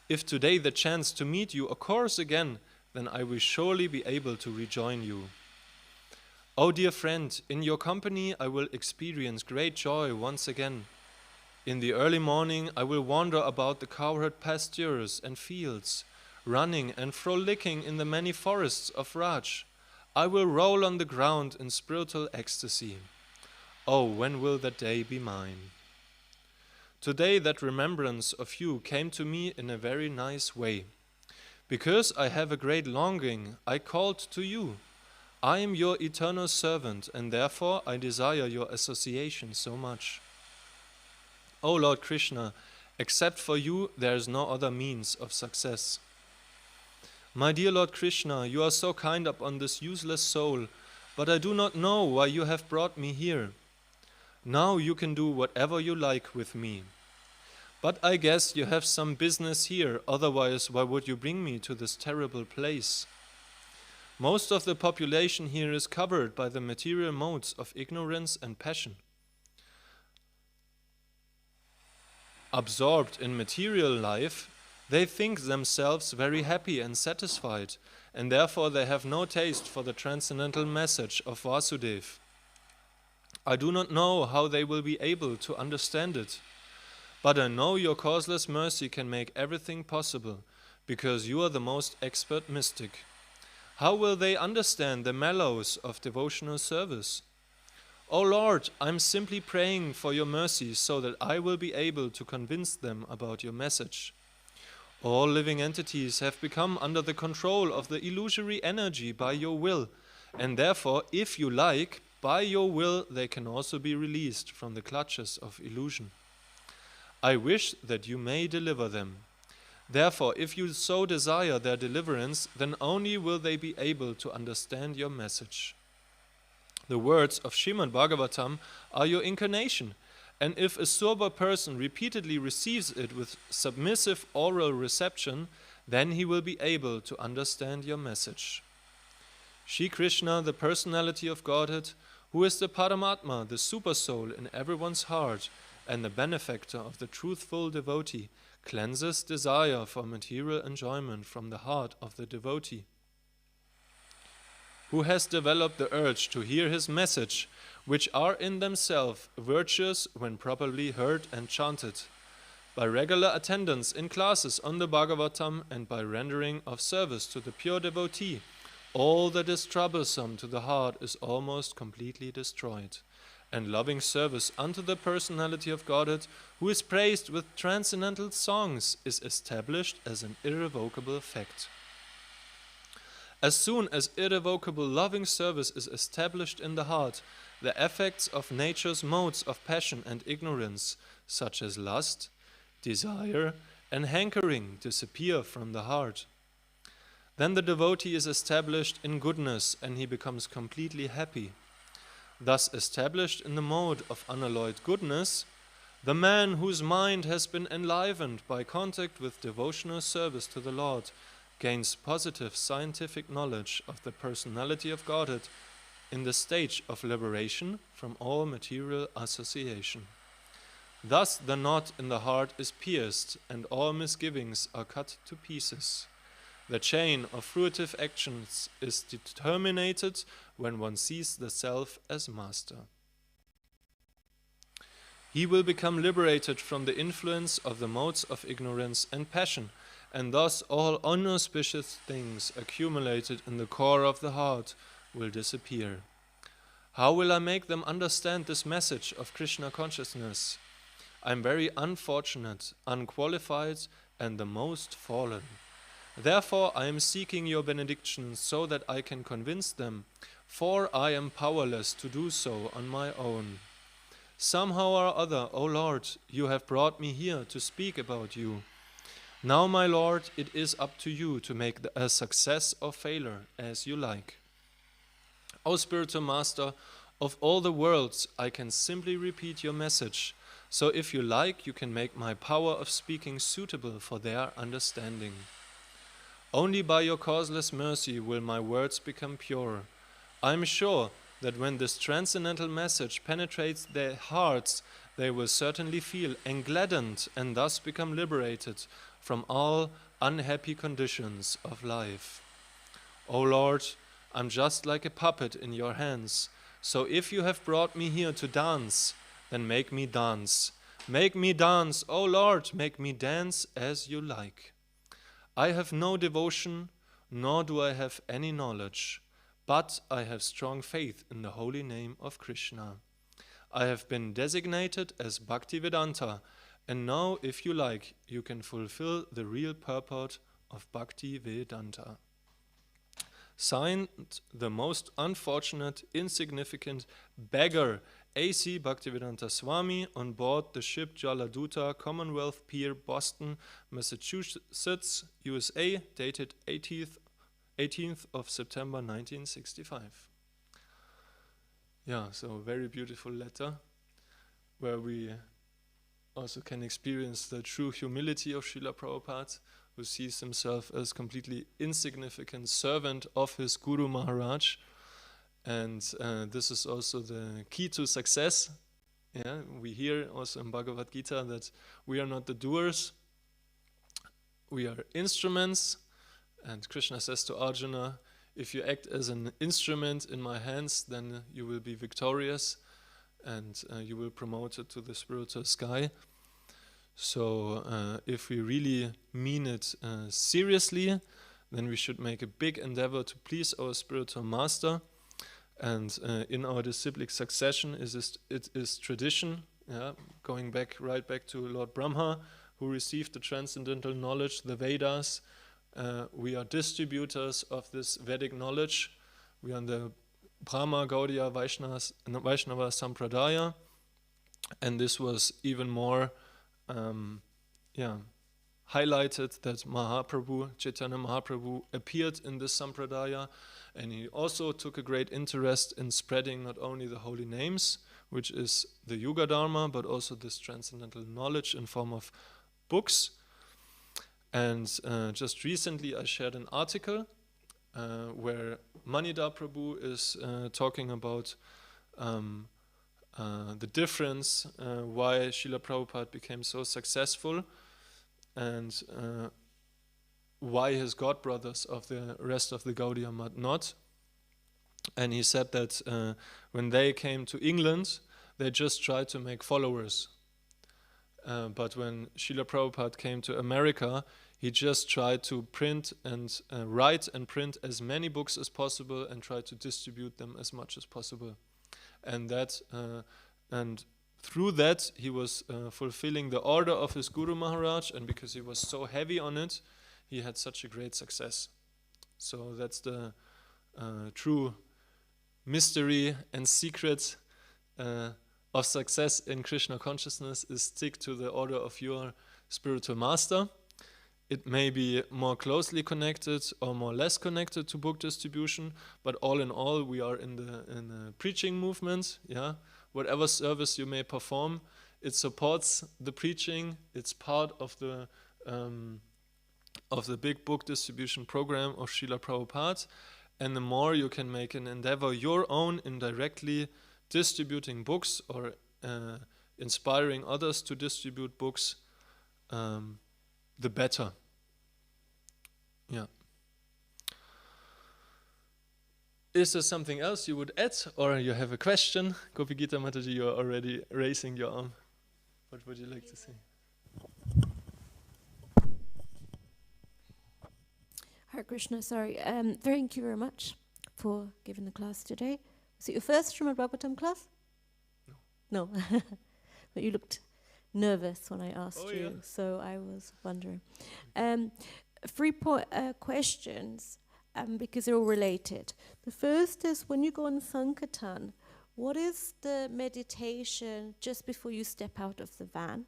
If today the chance to meet you occurs again, then I will surely be able to rejoin you. O dear friend, in your company I will experience great joy once again. In the early morning I will wander about the cowherd pastures and fields, running and frolicking in the many forests of Raj. I will roll on the ground in spiritual ecstasy. Oh, when will that day be mine? Today that remembrance of you came to me in a very nice way. Because I have a great longing, I called to you. I am your eternal servant, and therefore I desire your association so much. O Lord Krishna, except for you, there is no other means of success. My dear Lord Krishna, you are so kind upon this useless soul, but I do not know why you have brought me here. Now you can do whatever you like with me. But I guess you have some business here, otherwise why would you bring me to this terrible place? Most of the population here is covered by the material modes of ignorance and passion. Absorbed in material life, they think themselves very happy and satisfied, and therefore they have no taste for the transcendental message of Vasudeva. I do not know how they will be able to understand it, but I know your causeless mercy can make everything possible, because you are the most expert mystic. How will they understand the mellows of devotional service? O Lord, I am simply praying for your mercy so that I will be able to convince them about your message. All living entities have become under the control of the illusory energy by your will, and therefore, if you like, by your will they can also be released from the clutches of illusion. I wish that you may deliver them. Therefore, if you so desire their deliverance, then only will they be able to understand your message. The words of Srimad-Bhagavatam are your incarnation, and if a sober person repeatedly receives it with submissive oral reception, then he will be able to understand your message. Shri Krishna, the personality of Godhead, who is the Paramatma, the super-soul in everyone's heart, and the benefactor of the truthful devotee, cleanses desire for material enjoyment from the heart of the devotee, who has developed the urge to hear his message, which are in themselves virtuous when properly heard and chanted. By regular attendance in classes on the Bhagavatam and by rendering of service to the pure devotee, all that is troublesome to the heart is almost completely destroyed, and loving service unto the personality of Godhead, who is praised with transcendental songs, is established as an irrevocable fact. As soon as irrevocable loving service is established in the heart, the effects of nature's modes of passion and ignorance, such as lust, desire, and hankering, disappear from the heart. Then the devotee is established in goodness, and he becomes completely happy. Thus established in the mode of unalloyed goodness, the man whose mind has been enlivened by contact with devotional service to the Lord gains positive scientific knowledge of the personality of Godhead in the stage of liberation from all material association. Thus the knot in the heart is pierced, and all misgivings are cut to pieces. The chain of fruitive actions is terminated when one sees the self as master. He will become liberated from the influence of the modes of ignorance and passion, and thus all unauspicious things accumulated in the core of the heart will disappear. How will I make them understand this message of Krishna consciousness? I am very unfortunate, unqualified, and the most fallen. Therefore I am seeking your benediction so that I can convince them, for I am powerless to do so on my own. Somehow or other, O Lord, you have brought me here to speak about you. Now, my Lord, it is up to you to make a success or failure as you like. O spiritual master of all the worlds, I can simply repeat your message. So if you like, you can make my power of speaking suitable for their understanding. Only by your causeless mercy will my words become pure. I am sure that when this transcendental message penetrates their hearts, they will certainly feel engladdened and thus become liberated from all unhappy conditions of life. O Lord, I'm just like a puppet in your hands, so if you have brought me here to dance, then make me dance. Make me dance, O Lord, make me dance as you like. I have no devotion, nor do I have any knowledge, but I have strong faith in the holy name of Krishna. I have been designated as Bhaktivedanta, and now, if you like, you can fulfill the real purport of Bhaktivedanta. Signed, the most unfortunate, insignificant beggar, A.C. Bhaktivedanta Swami, on board the ship Jaladuta, Commonwealth Pier, Boston, Massachusetts, USA, dated 18th of September 1965. Yeah, so a very beautiful letter, where we also can experience the true humility of Srila Prabhupada, who sees himself as completely insignificant servant of his Guru Maharaj. And this is also the key to success. Yeah, we hear also in Bhagavad Gita that we are not the doers, we are instruments. And Krishna says to Arjuna, if you act as an instrument in my hands, then you will be victorious and you will promote it to the spiritual sky. So if we really mean it seriously, then we should make a big endeavor to please our spiritual master. And in our disciplic succession, it is tradition, going right back to Lord Brahma, who received the transcendental knowledge, the Vedas. We are distributors of this Vedic knowledge. We are in the Brahma, Gaudiya, Vaishnava Sampradaya. And this was even more highlighted that Mahaprabhu, Chaitanya Mahaprabhu, appeared in this sampradaya, and he also took a great interest in spreading not only the holy names, which is the Yuga Dharma, but also this transcendental knowledge in form of books. And just recently I shared an article where Manida Prabhu is talking about the difference, why Srila Prabhupada became so successful, and why his godbrothers of the rest of the Gaudiya Math not. And he said that when they came to England, they just tried to make followers. But when Srila Prabhupada came to America, he just tried to print and write and print as many books as possible and try to distribute them as much as possible. And that and through that he was fulfilling the order of his Guru Maharaj, and because he was so heavy on it, he had such a great success. So that's the true mystery and secret of success in Krishna consciousness, is stick to the order of your spiritual master. It may be more closely connected or more less connected to book distribution, but all in all, we are in the preaching movement. Yeah, whatever service you may perform, it supports the preaching. It's part of the big book distribution program of Srila Prabhupada. And the more you can make an endeavor your own, indirectly distributing books or inspiring others to distribute books, the better. Yeah. Is there something else you would add, or you have a question? Gopi Gita Mataji, you are already raising your arm. What would you like to say? Hare Krishna, sorry. Thank you very much for giving the class today. Was it your first Srimad-Bhagavatam class? No. No. But you looked nervous when I asked you, yeah. So I was wondering. 3 questions, because they're all related. The first is, when you go on Sankirtan, what is the meditation just before you step out of the van?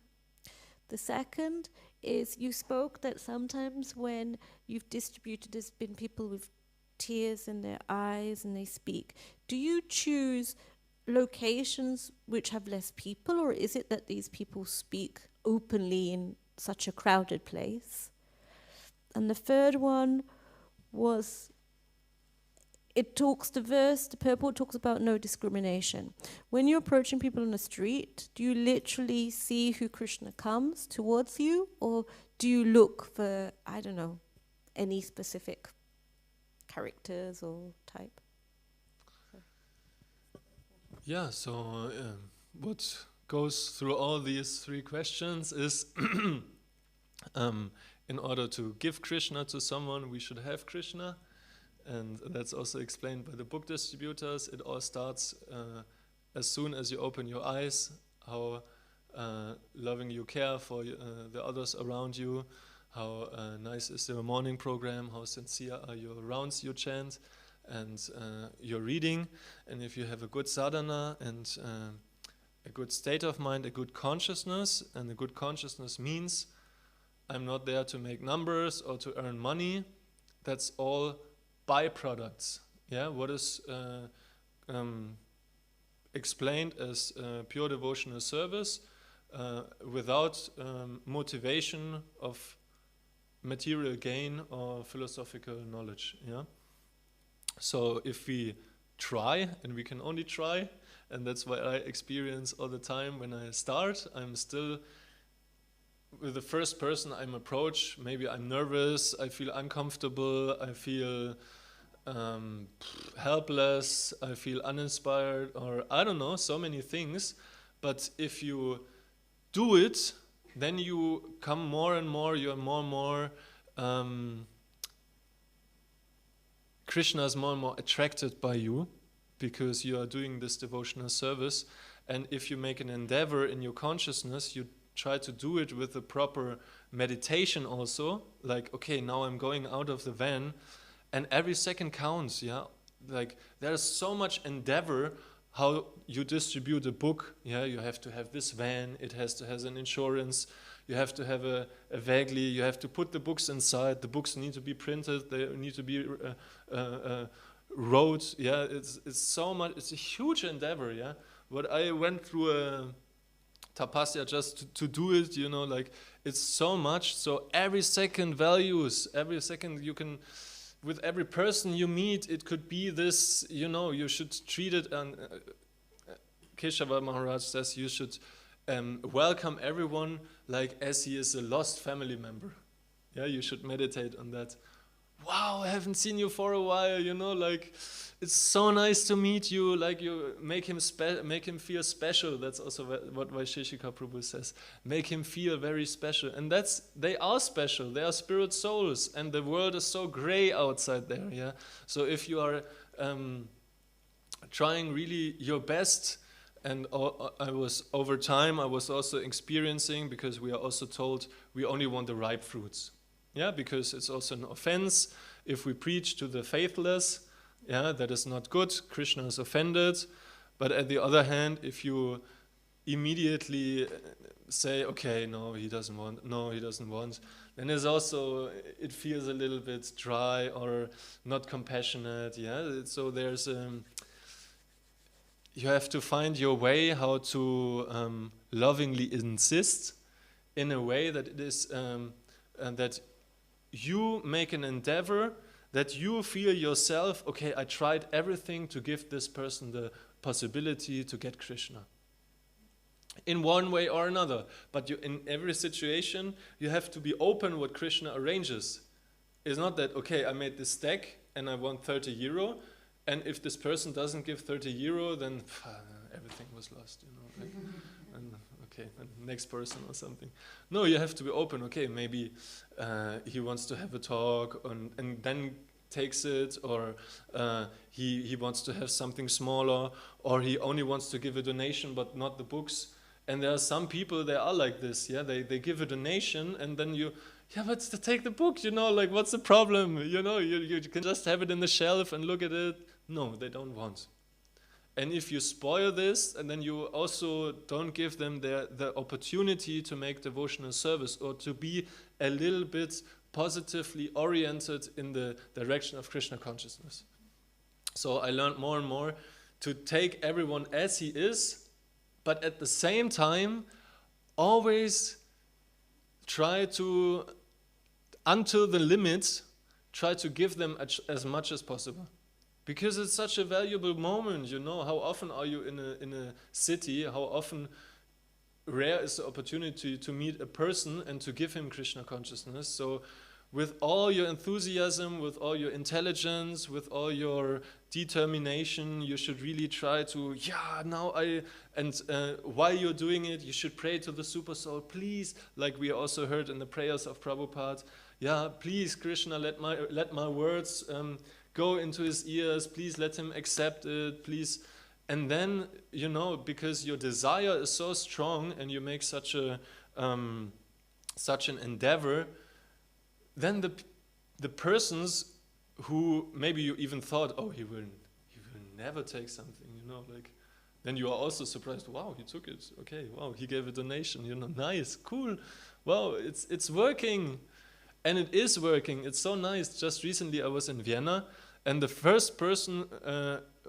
The second is, you spoke that sometimes when you've distributed, there's been people with tears in their eyes and they speak. Do you choose locations which have less people, or is it that these people speak openly in such a crowded place? And the third one was, the purport talks about no discrimination. When you're approaching people on the street, do you literally see who Krishna comes towards you, or do you look for, I don't know, any specific characters or type? Yeah, so what goes through all these 3 questions is in order to give Krishna to someone, we should have Krishna. And that's also explained by the book distributors. It all starts as soon as you open your eyes, how loving you care for the others around you, how nice is your morning program, how sincere are your rounds you chant, and your reading. And if you have a good sadhana and a good state of mind, a good consciousness, and a good consciousness means I'm not there to make numbers or to earn money. That's all byproducts. Yeah, what is explained as pure devotional service without motivation of material gain or philosophical knowledge. Yeah. So if we try, and we can only try, and that's why I experience all the time when I start, I'm still with the first person I'm approached, maybe I'm nervous, I feel uncomfortable, I feel helpless, I feel uninspired, or I don't know, so many things. But if you do it, then you come more and more, you're more and more, Krishna is more and more attracted by you because you are doing this devotional service. And if you make an endeavor in your consciousness, you try to do it with the proper meditation also, like, okay, now I'm going out of the van, and every second counts, yeah? Like, there's so much endeavor how you distribute a book. Yeah, you have to have this van, it has to have an insurance, you have to have a vaguely, you have to put the books inside, the books need to be printed, they need to be wrote. Yeah, it's so much, it's a huge endeavor. Yeah, but I went through a tapasya just to do it, you know, like it's so much. So every second values, every second you can, with every person you meet, it could be this, you know, you should treat it, and Keshava Maharaj says you should welcome everyone like as he is a lost family member. Yeah, you should meditate on that. Wow, I haven't seen you for a while, you know, like it's so nice to meet you, like you make him feel special. That's also what Vaisheshika Prabhu says. Make him feel very special. And they are special, they are spirit souls, and the world is so gray outside there, yeah. So if you are trying really your best, and over time I was also experiencing, because we are also told we only want the ripe fruits. Yeah, because it's also an offense if we preach to the faithless. Yeah, that is not good. Krishna is offended. But at the other hand, if you immediately say, okay, no, he doesn't want, then it feels a little bit dry or not compassionate. Yeah, so there's you have to find your way how to lovingly insist in a way that it is that you make an endeavor, that you feel yourself, okay, I tried everything to give this person the possibility to get Krishna. In one way or another. But in every situation, you have to be open what Krishna arranges. It's not that, okay, I made this stack and I want 30 euro, and if this person doesn't give 30 euro, then everything was lost, you know. Like, and, okay, next person or something. No, you have to be open. Okay, maybe he wants to have a talk and then takes it, or he wants to have something smaller, or he only wants to give a donation but not the books. And there are some people, they are like this. Yeah, they give a donation and then but to take the book, you know, like what's the problem? You know, you can just have it in the shelf and look at it. No, they don't want. And if you spoil this, and then you also don't give them the opportunity to make devotional service or to be a little bit positively oriented in the direction of Krishna consciousness. So I learned more and more to take everyone as he is, but at the same time, always try to, until the limit, try to give them as much as possible. Because it's such a valuable moment, you know. How often are you in a city? How often rare is the opportunity to meet a person and to give him Krishna consciousness? So with all your enthusiasm, with all your intelligence, with all your determination, you should really try to, while you're doing it, you should pray to the Super Soul, please, like we also heard in the prayers of Prabhupada, please, Krishna, let my words go into his ears, please let him accept it, please. And then, you know, because your desire is so strong and you make such an endeavor, then the persons who maybe you even thought, oh, he will never take something, you know, like, then you are also surprised, wow, he took it, okay, wow, he gave a donation, you know, nice, cool, wow, it's working. And it is working. It's so nice. Just recently I was in Vienna, and the first person,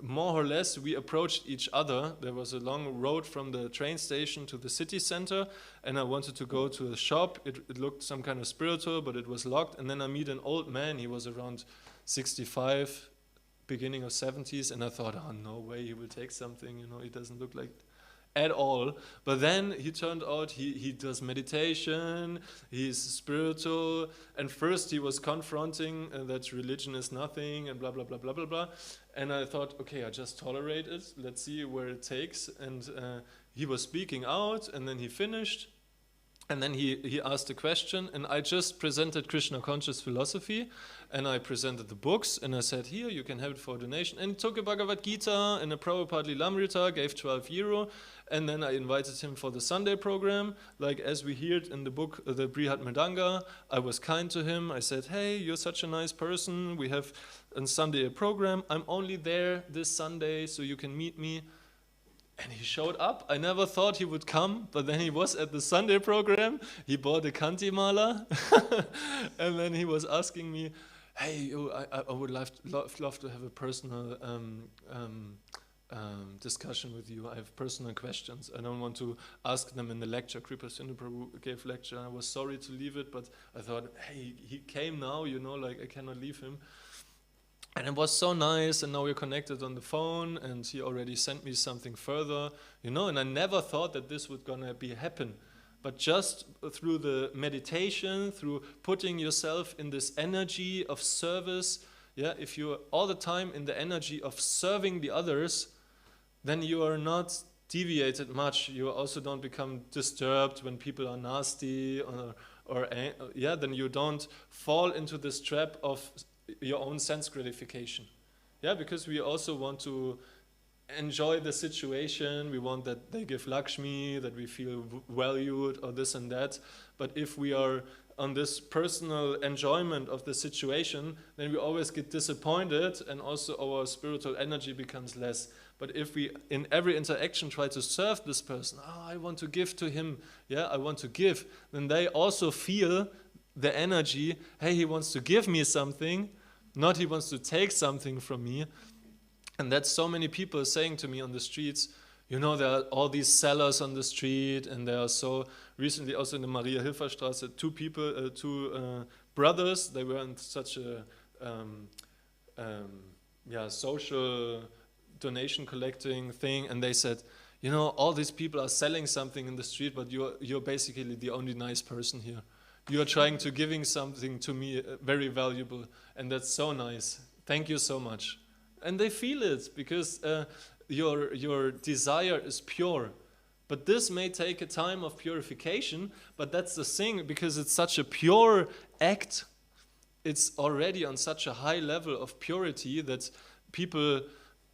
more or less, we approached each other. There was a long road from the train station to the city center, and I wanted to go to a shop. It looked some kind of spiritual, but it was locked. And then I meet an old man. He was around 65, beginning of 70s, and I thought, oh, no way, he will take something. You know, he doesn't look like at all. But then he turned out he does meditation, he's spiritual, and first he was confronting that religion is nothing and blah blah blah blah blah blah, and I thought, okay, I just tolerate it, let's see where it takes. And he was speaking out, and then he finished, and then he asked a question, and I just presented Krishna conscious philosophy, and I presented the books, and I said, here, you can have it for a donation, and he took a Bhagavad Gita and a Prabhupada Lilamrita, gave 12 euro, and then I invited him for the Sunday program, like as we heard in the book, the Brihat Mridanga. I was kind to him, I said, hey, you're such a nice person, we have on Sunday a program, I'm only there this Sunday, so you can meet me. And he showed up. I never thought he would come, but then he was at the Sunday program. He bought a Kanti Mala, and then he was asking me, "Hey, I would love to have a personal discussion with you. I have personal questions. I don't want to ask them in the lecture." Kripa Sindhu Prabhu gave lecture. I was sorry to leave it, but I thought, hey, he came now, like I cannot leave him. And it was so nice, and now we're connected on the phone, and he already sent me something further, and I never thought that this would gonna happen. But just through the meditation, through putting yourself in this energy of service, if you're all the time in the energy of serving the others, then you are not deviated much. You also don't become disturbed when people are nasty, then you don't fall into this trap of your own sense gratification. Because we also want to enjoy the situation. We want that they give Lakshmi, that we feel valued or this and that. But if we are on this personal enjoyment of the situation, then we always get disappointed, and also our spiritual energy becomes less. But if we, in every interaction, try to serve this person, I want to give to him, I want to give, then they also feel the energy, hey, he wants to give me something, not he wants to take something from me. And that's so many people saying to me on the streets, there are all these sellers on the street, and there are so, recently also in the Maria-Hilfer-Straße, two brothers, they were in such a social donation collecting thing, and they said, all these people are selling something in the street, but you're basically the only nice person here. You are trying to giving something to me very valuable, and that's so nice. Thank you so much. And they feel it, because your desire is pure. But this may take a time of purification, but that's the thing, because it's such a pure act. It's already on such a high level of purity that people,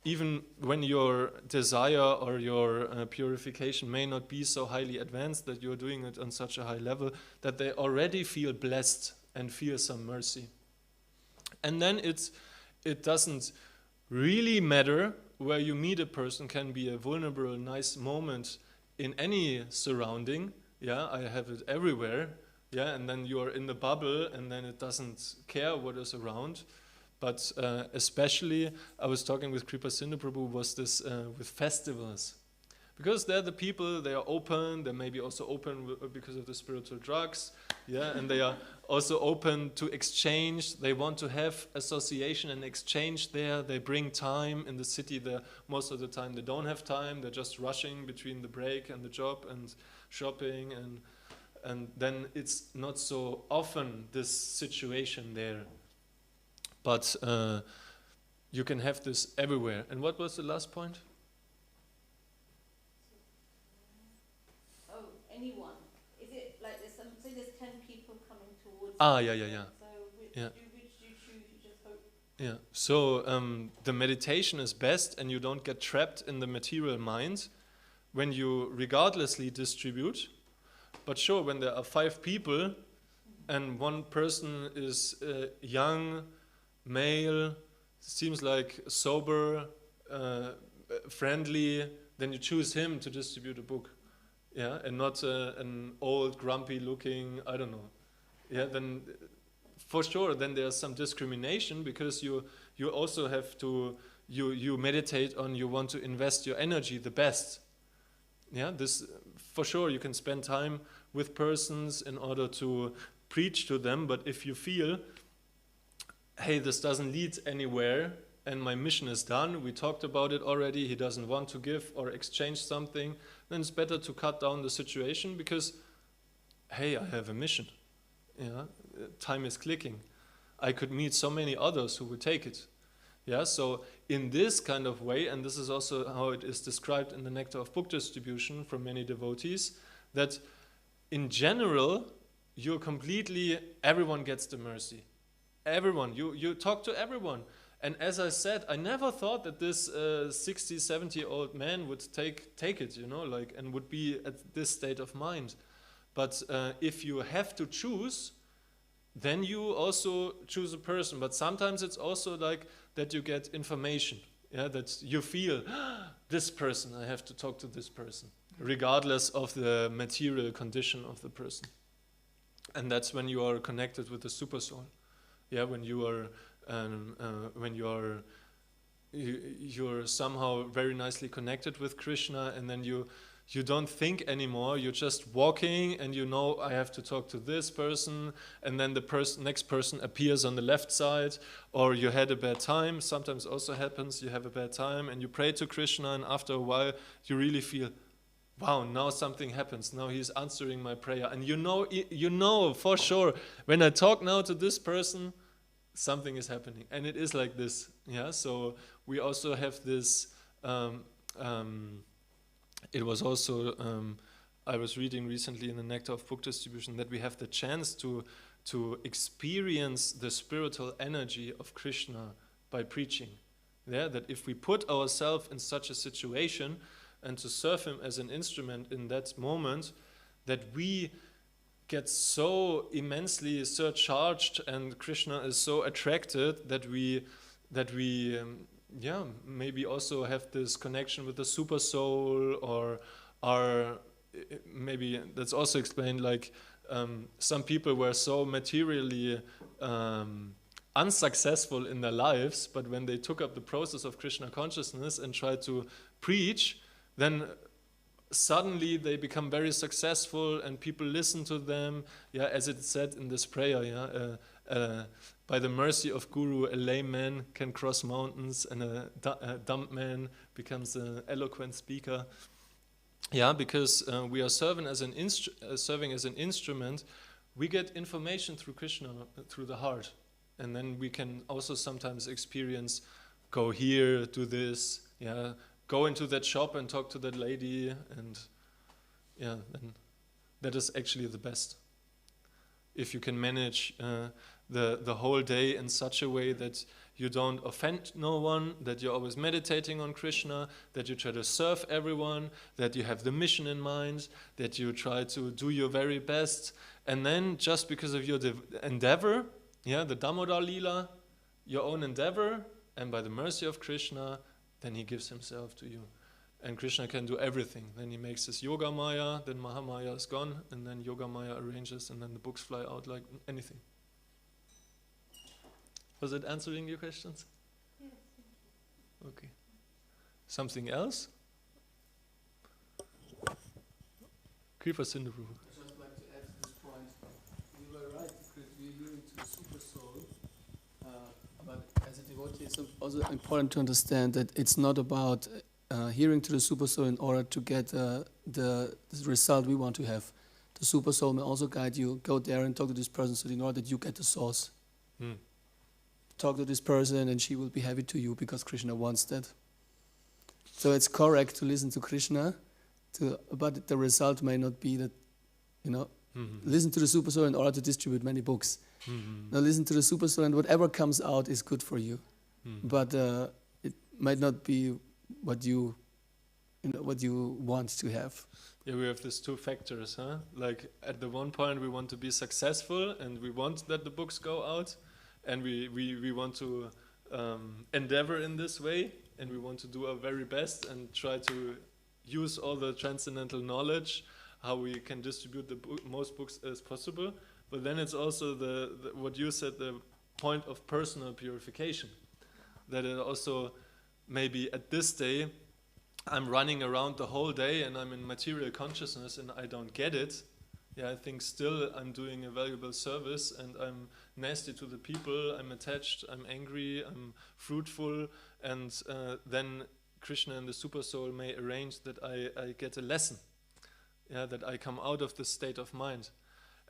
even when your desire or your purification may not be so highly advanced, that you're doing it on such a high level, that they already feel blessed and feel some mercy. And then it doesn't really matter where you meet a person. Can be a vulnerable, nice moment in any surrounding. I have it everywhere. And then you are in the bubble, and then it doesn't care what is around. But especially, I was talking with Kripa Sindhu Prabhu, was this with festivals. Because they're the people, they are open, they may be also open because of the spiritual drugs, and they are also open to exchange. They want to have association and exchange there. They bring time in the city. Most of the time they don't have time. They're just rushing between the break and the job and shopping, and then it's not so often this situation there. But you can have this everywhere. And what was the last point? Anyone. Is it like there's 10 people coming towards yeah. So which do you choose? You just hope. So the meditation is best, and you don't get trapped in the material mind when you regardlessly distribute. But sure, when there are 5 people and one person is young, male, seems like sober, friendly, then you choose him to distribute a book. And not an old, grumpy-looking, I don't know. Then for sure, then there's some discrimination, because you also have to, you meditate on, you want to invest your energy the best. This, for sure, you can spend time with persons in order to preach to them, but if you feel, hey, this doesn't lead anywhere, and my mission is done, we talked about it already, he doesn't want to give or exchange something, then it's better to cut down the situation, because, hey, I have a mission. Time is clicking. I could meet so many others who would take it. So in this kind of way, and this is also how it is described in the Nectar of Book Distribution from many devotees, that in general, everyone gets the mercy. Everyone, you talk to everyone. And as I said, I never thought that this 60, 70-year-old man would take it, and would be at this state of mind. But if you have to choose, then you also choose a person. But sometimes it's also like that you get information, that you feel, this person, I have to talk to this person, regardless of the material condition of the person. And that's when you are connected with the super soul. Yeah, when you are, you're somehow very nicely connected with Krishna, and then you don't think anymore. You're just walking, and you know, I have to talk to this person, and then the next person appears on the left side, or you had a bad time. Sometimes also happens you have a bad time, and you pray to Krishna, and after a while you really feel, wow, now something happens. Now he's answering my prayer, and you know for sure when I talk now to this person, something is happening, and it is like this. Yeah. So we also have this. It was also, I was reading recently in the Nectar of Book Distribution that we have the chance to experience the spiritual energy of Krishna by preaching. Yeah, that if we put ourselves in such a situation and to serve him as an instrument in that moment, that we get so immensely surcharged and Krishna is so attracted that we maybe also have this connection with the super soul, or are maybe that's also explained, like some people were so materially unsuccessful in their lives, but when they took up the process of Krishna consciousness and tried to preach, then suddenly they become very successful and people listen to them. Yeah, as it said in this prayer, by the mercy of Guru, a lame man can cross mountains, and a dumb man becomes an eloquent speaker. Yeah, because we are serving as an instrument, we get information through Krishna, through the heart. And then we can also sometimes experience, go here, do this, yeah, go into that shop and talk to that lady, and yeah, and that is actually the best. If you can manage the whole day in such a way that you don't offend no one, that you're always meditating on Krishna, that you try to serve everyone, that you have the mission in mind, that you try to do your very best, and then just because of your endeavor, yeah, the Damodar Lila, your own endeavor, and by the mercy of Krishna, then he gives himself to you. And Krishna can do everything. Then he makes his Yoga Maya, then Mahamaya is gone, and then Yoga Maya arranges, and then the books fly out like anything. Was it answering your questions? Yes. Okay. Something else? Kripa Sindhu. I'd just like to add to this point. You were right, because we're hearing to the super soul. But as a devotee, it's also important to understand that it's not about hearing to the super soul in order to get the result we want to have. The super soul may also guide you, go there and talk to this person, so in order that you get the source. Talk to this person and she will be happy to you because Krishna wants that. So it's correct to listen to Krishna, but the result may not be that, listen to the super soul in order to distribute many books. Now listen to the super soul and whatever comes out is good for you. But it might not be what you want to have. Yeah, we have these two factors, huh? Like at the one point we want to be successful and we want that the books go out, and we want to endeavor in this way, and we want to do our very best and try to use all the transcendental knowledge, how we can distribute the most books as possible. But then it's also the what you said, the point of personal purification. That it also maybe at this day, I'm running around the whole day and I'm in material consciousness and I don't get it. Yeah, I think still I'm doing a valuable service and I'm nasty to the people, I'm attached, I'm angry, I'm fruitful, and then Krishna and the Super Soul may arrange that I get a lesson, yeah, that I come out of this state of mind.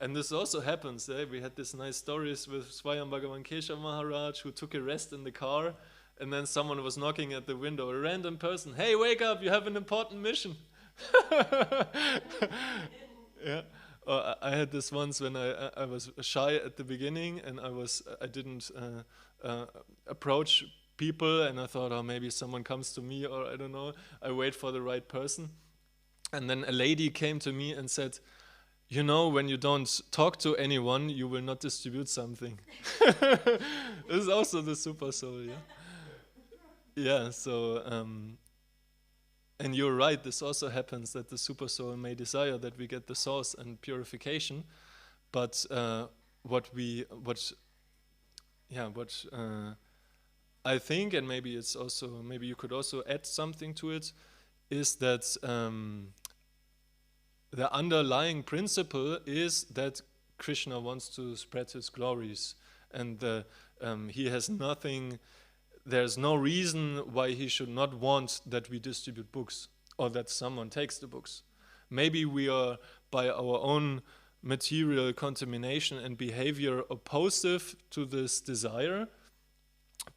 And this also happens. We had these nice stories with Swayam Bhagavan Keshav Maharaj, who took a rest in the car, and then someone was knocking at the window, a random person, "Hey, wake up, you have an important mission." Yeah. I had this once when I was shy at the beginning, and I didn't approach people, and I thought, oh, maybe someone comes to me, or I don't know, I wait for the right person. And then a lady came to me and said, "You know, when you don't talk to anyone, you will not distribute something." This is also the Super Soul, yeah? Yeah, so And you're right, this also happens, that the Supersoul may desire that we get the source and purification, but what I think, and maybe you could also add something to it, is that the underlying principle is that Krishna wants to spread his glories, and he has nothing. There's no reason why he should not want that we distribute books or that someone takes the books. Maybe we are, by our own material contamination and behavior, oppositive to this desire.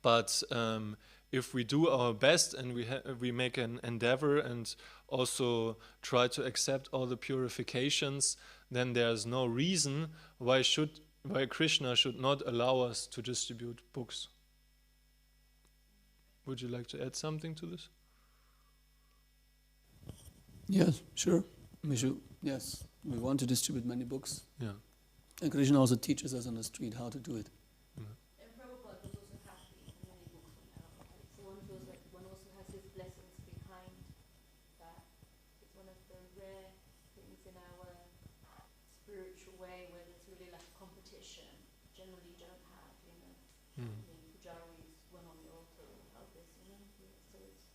But if we do our best and we make an endeavor and also try to accept all the purifications, then there's no reason why Krishna should not allow us to distribute books. Would you like to add something to this? Yes, sure. Yes, we want to distribute many books. Yeah. And Krishna also teaches us on the street how to do it. And Prabhupada was also happy when many books went out. So one feels like one also has his blessings behind that. It's one of the rare things in our spiritual way where there's really like a competition. Generally don't have, the pujaris, one on the altar, how this, So it's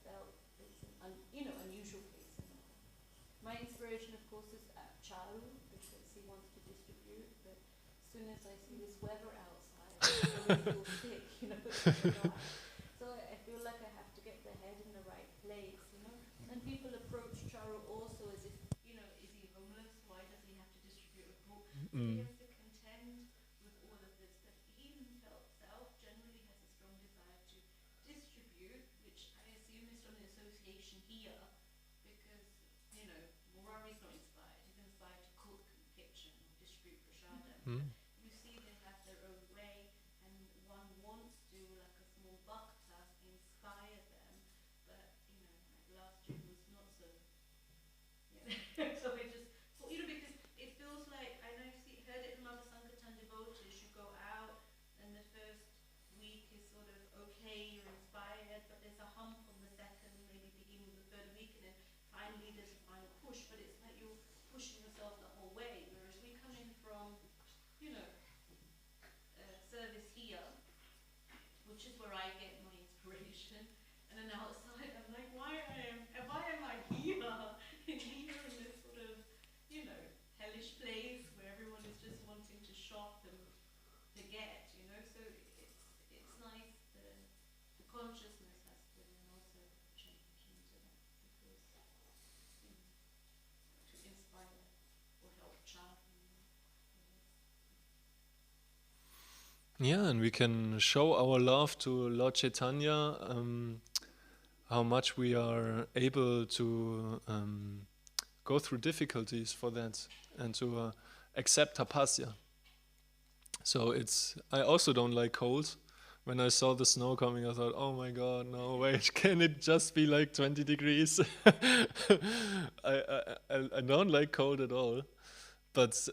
about, it's an unusual case. My inspiration, of course, is Charu, because he wants to distribute, but as soon as I see this weather outside, I really feel sick, So I feel like I have to get the head in the right place, And people approach Charu also as if, is he homeless? Why does he have to distribute a book? He has to contend with all of this, but he himself generally has a strong desire to distribute, which I assume is from the association here, because, Murari's not inspired. He's inspired to cook in the kitchen or distribute prasadam. You see they have their own way, and one wants to, like a small bhakta, inspire them, but, last year was not so. So I just, because it feels like, I know heard it from other Sankirtan devotees, you go out, and the first week is sort of okay, you're inspired, but there's a hump on the second, maybe beginning of the third week, and then finally there's a final push, but it's like you're pushing yourself the whole way, whereas we come in from, service here, which is where I get my inspiration, and then outside I'm like, why am I here? Here in this sort of, hellish place where everyone is just wanting to shop and to get, so it's nice, the consciousness has to then also change into that, because, to inspire or help child. Yeah, and we can show our love to Lord Chaitanya, how much we are able to go through difficulties for that and to accept tapasya. So I also don't like cold. When I saw the snow coming, I thought, oh my God, no, wait, can it just be like 20 degrees? I don't like cold at all. But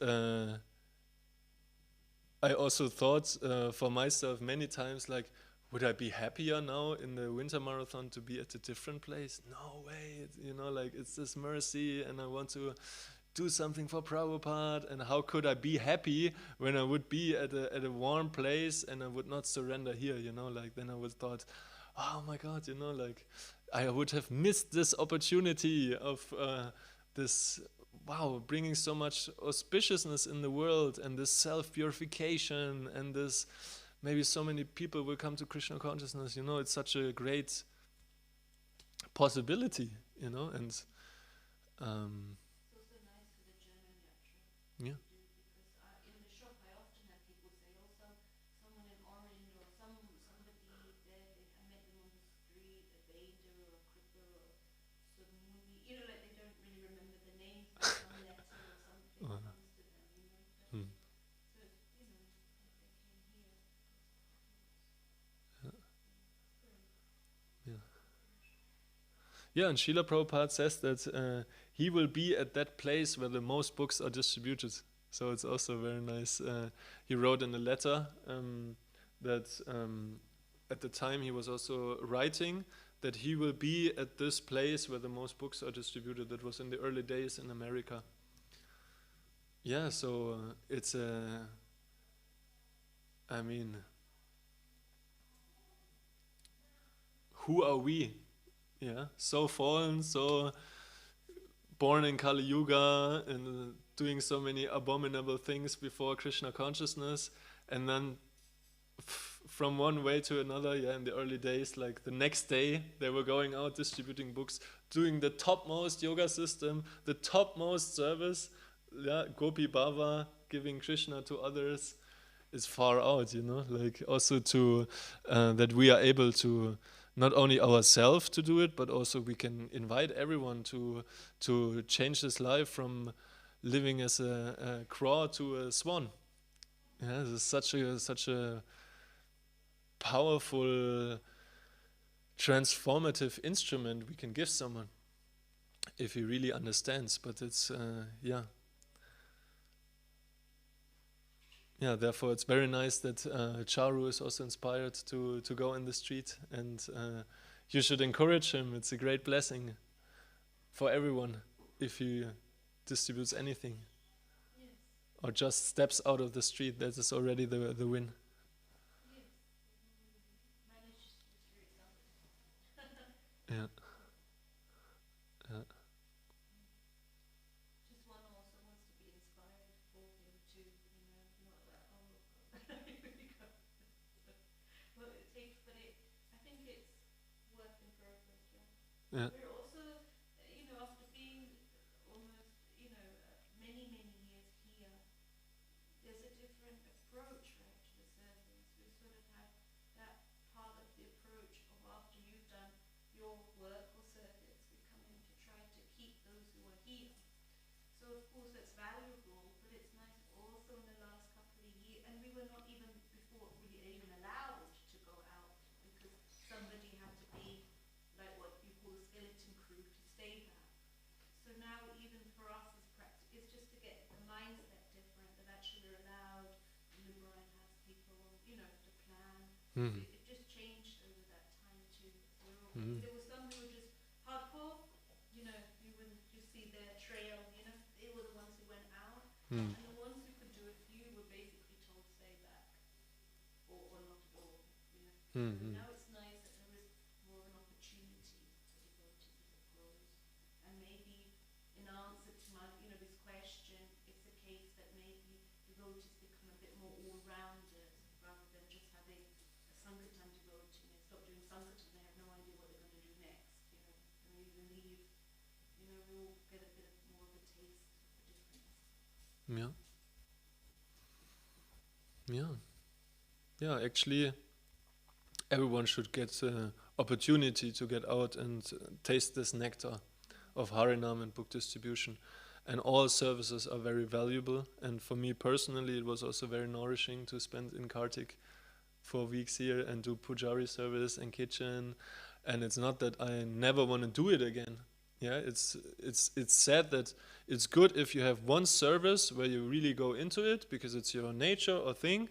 I also thought for myself many times, like, would I be happier now in the winter marathon to be at a different place? No way, it's this mercy, and I want to do something for Prabhupada, and how could I be happy when I would be at a warm place and I would not surrender here, then I would thought, oh my God, I would have missed this opportunity of this, bringing so much auspiciousness in the world, and this self-purification, and this, maybe so many people will come to Krishna consciousness, it's such a great possibility, and It's also nice for the German lecture. Yeah. Because in the shop I often have people say, someone in Orange or somebody there, I met them on the street, a Veda or a Kripa or Sudmuni, like they don't really remember the names, but some letter or something comes to them, So, if they came here. Yeah, and Srila Prabhupada says that he will be at that place where the most books are distributed. So it's also very nice. He wrote in a letter that at the time he was also writing, that he will be at this place where the most books are distributed. That was in the early days in America. Yeah, so it's a, I mean, who are we? Yeah, so fallen, so born in Kali Yuga and doing so many abominable things before Krishna consciousness, and then from one way to another, yeah, in the early days, like the next day, they were going out distributing books, doing the topmost yoga system, the topmost service, yeah, Gopi Bhava, giving Krishna to others, is far out, like also to, that we are able to, not only ourselves to do it, but also we can invite everyone to change his life from living as a crow to a swan. Yeah, this is such a powerful, transformative instrument we can give someone if he really understands. But it's therefore it's very nice that Charu is also inspired to go in the street, and you should encourage him. It's a great blessing for everyone if he distributes anything or just steps out of the street. That is already the win. Yeah. Just one also wants to be inspired for him to, not that, oh God, here we go. Well, I think it's work in progress, yeah. Yeah. We're also, after being almost, many, many years here, there's a different approach, right, to the service. We sort of have that part of the approach of after you've done your work or service, we come in to try to keep those who are here. So of course that's valuable, but it's nice also in the last couple of years, and we were not even before really even allowed to go out because somebody had to be like what you call a skeleton crew to stay there. So now even for us as practice, it's just to get the mindset different, that actually we're allowed, Liberate has people, to plan. Mm. It just changed over that time too. So there were some who were just hardcore, you wouldn't just see their trail, they were the ones who went out, and the ones who could do a few were basically told stay back, or not at all, Mm-hmm. Now it's nice that there is more of an opportunity for devotees as it grows, and maybe in answer to my, this question, it's a case that maybe devotees become a bit more all-rounded rather than just having a Sankirtan devotee and stop doing Sankirtan, they have no idea what they're going to do next, and they even leave, we all get a bit more of a taste of the difference. Yeah. Yeah. Yeah, actually, everyone should get the opportunity to get out and taste this nectar of Harinam and book distribution. And all services are very valuable. And for me personally, it was also very nourishing to spend in Kartik 4 weeks here and do Pujari service and kitchen. And it's not that I never want to do it again. Yeah, it's said that it's good if you have one service where you really go into it because it's your nature or thing.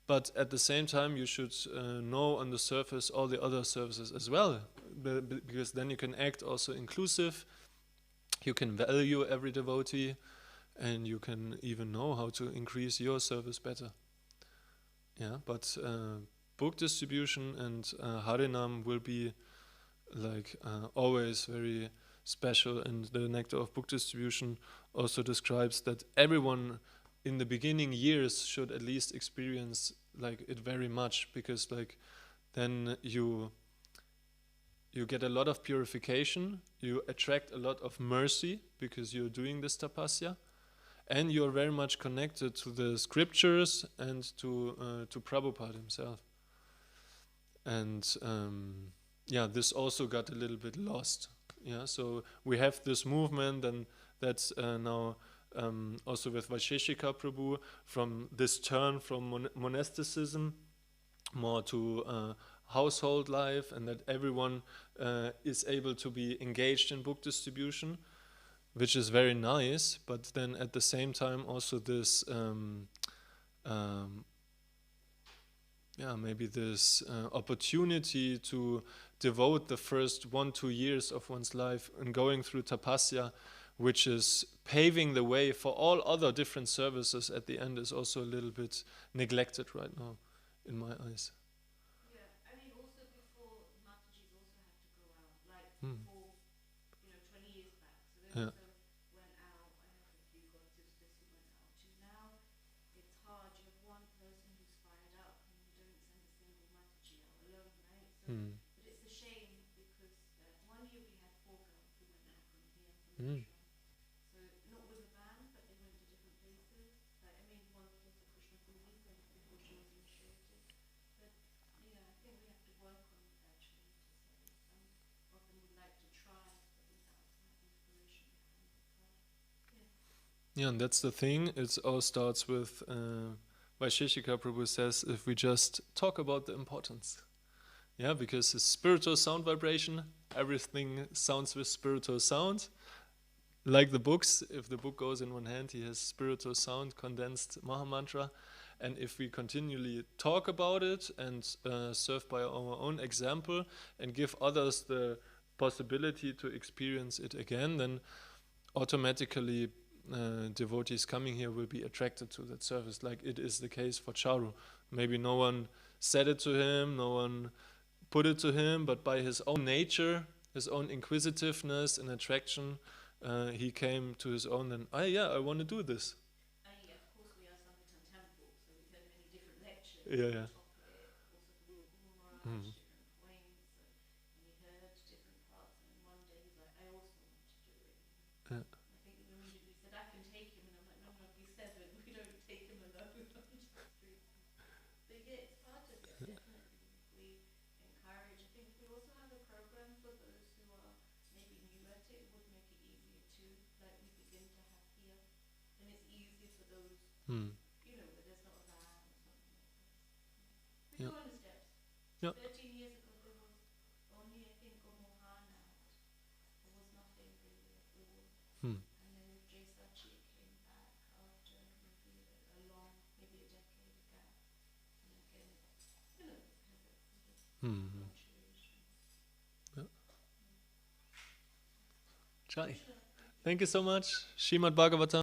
But at the same time, you should know on the surface all the other services as well, because then you can act also inclusive, you can value every devotee, and you can even know how to increase your service better. Yeah, but book distribution and Harinam will be like always very special, and the nectar of book distribution also describes that everyone in the beginning years should at least experience like it very much, because like then you get a lot of purification, you attract a lot of mercy because you're doing this tapasya, and you're very much connected to the scriptures and to Prabhupada himself. And this also got a little bit lost. Yeah, so we have this movement, and that's now also with Vaisheshika Prabhu, from this turn from monasticism more to household life, and that everyone is able to be engaged in book distribution, which is very nice. But then at the same time also this maybe this opportunity to devote the first 1-2 years of one's life and going through tapasya, which is paving the way for all other different services at the end, is also a little bit neglected right now, in my eyes. Yeah, I mean, also before Mataji's also had to go out, like Hmm. before, 20 years back. So they Yeah. also went out. I have a few relatives who went out to now. It's hard. You have one person who's fired up, and you don't send a single Mataji out alone, right? So, Hmm. but it's a shame because one year we had 4 girls who went out from here from Hmm. ashram. So not with a van, but they went to different places. Like, I mean, one was also Krishna Kundi when before she was initiated. But yeah, I think we have to work on it actually to say some of them would like to try, but without that inspiration behind it. But yeah. Yeah, and that's the thing. It all starts with Vaisheshika Prabhu says, if we just talk about the importance. Yeah, because it's spiritual sound vibration, everything sounds with spiritual sound. Like the books, if the book goes in one hand, he has spiritual sound, condensed Mahamantra. And if we continually talk about it and serve by our own example and give others the possibility to experience it again, then automatically devotees coming here will be attracted to that service, like it is the case for Charu. Maybe no one said it to him, no one put it to him, but by his own nature, his own inquisitiveness and attraction, he came to his own and, I want to do this. And yeah, of course we are Sankirtan Temple, so we heard many different lectures Yeah, yeah. on topic, also from Guru Maharaj, Mhm. different points, and he heard different parts, and one day he's like, I also want to do it. Yeah. I think he immediately said, I can take him, and I'm like, no, he's 7, we don't take him alone onto the streets. But yeah, it's part of it, definitely, if we encourage. I think if we also have a program for those who are maybe new at it, it would make it easier too, like we begin to have here. And it's easier for those, Hmm. where there's not a van or something like this. We Yeah. go on the steps. Yeah. 13 years ago there was only, I think, a Mohana out. There was nothing really at all. Hmm. And then Jay Sachi came back after maybe a long, maybe a decade gap. And again, it has a Hmm. fluctuation. Jai. Thank you so much. Srimad-Bhagavatam.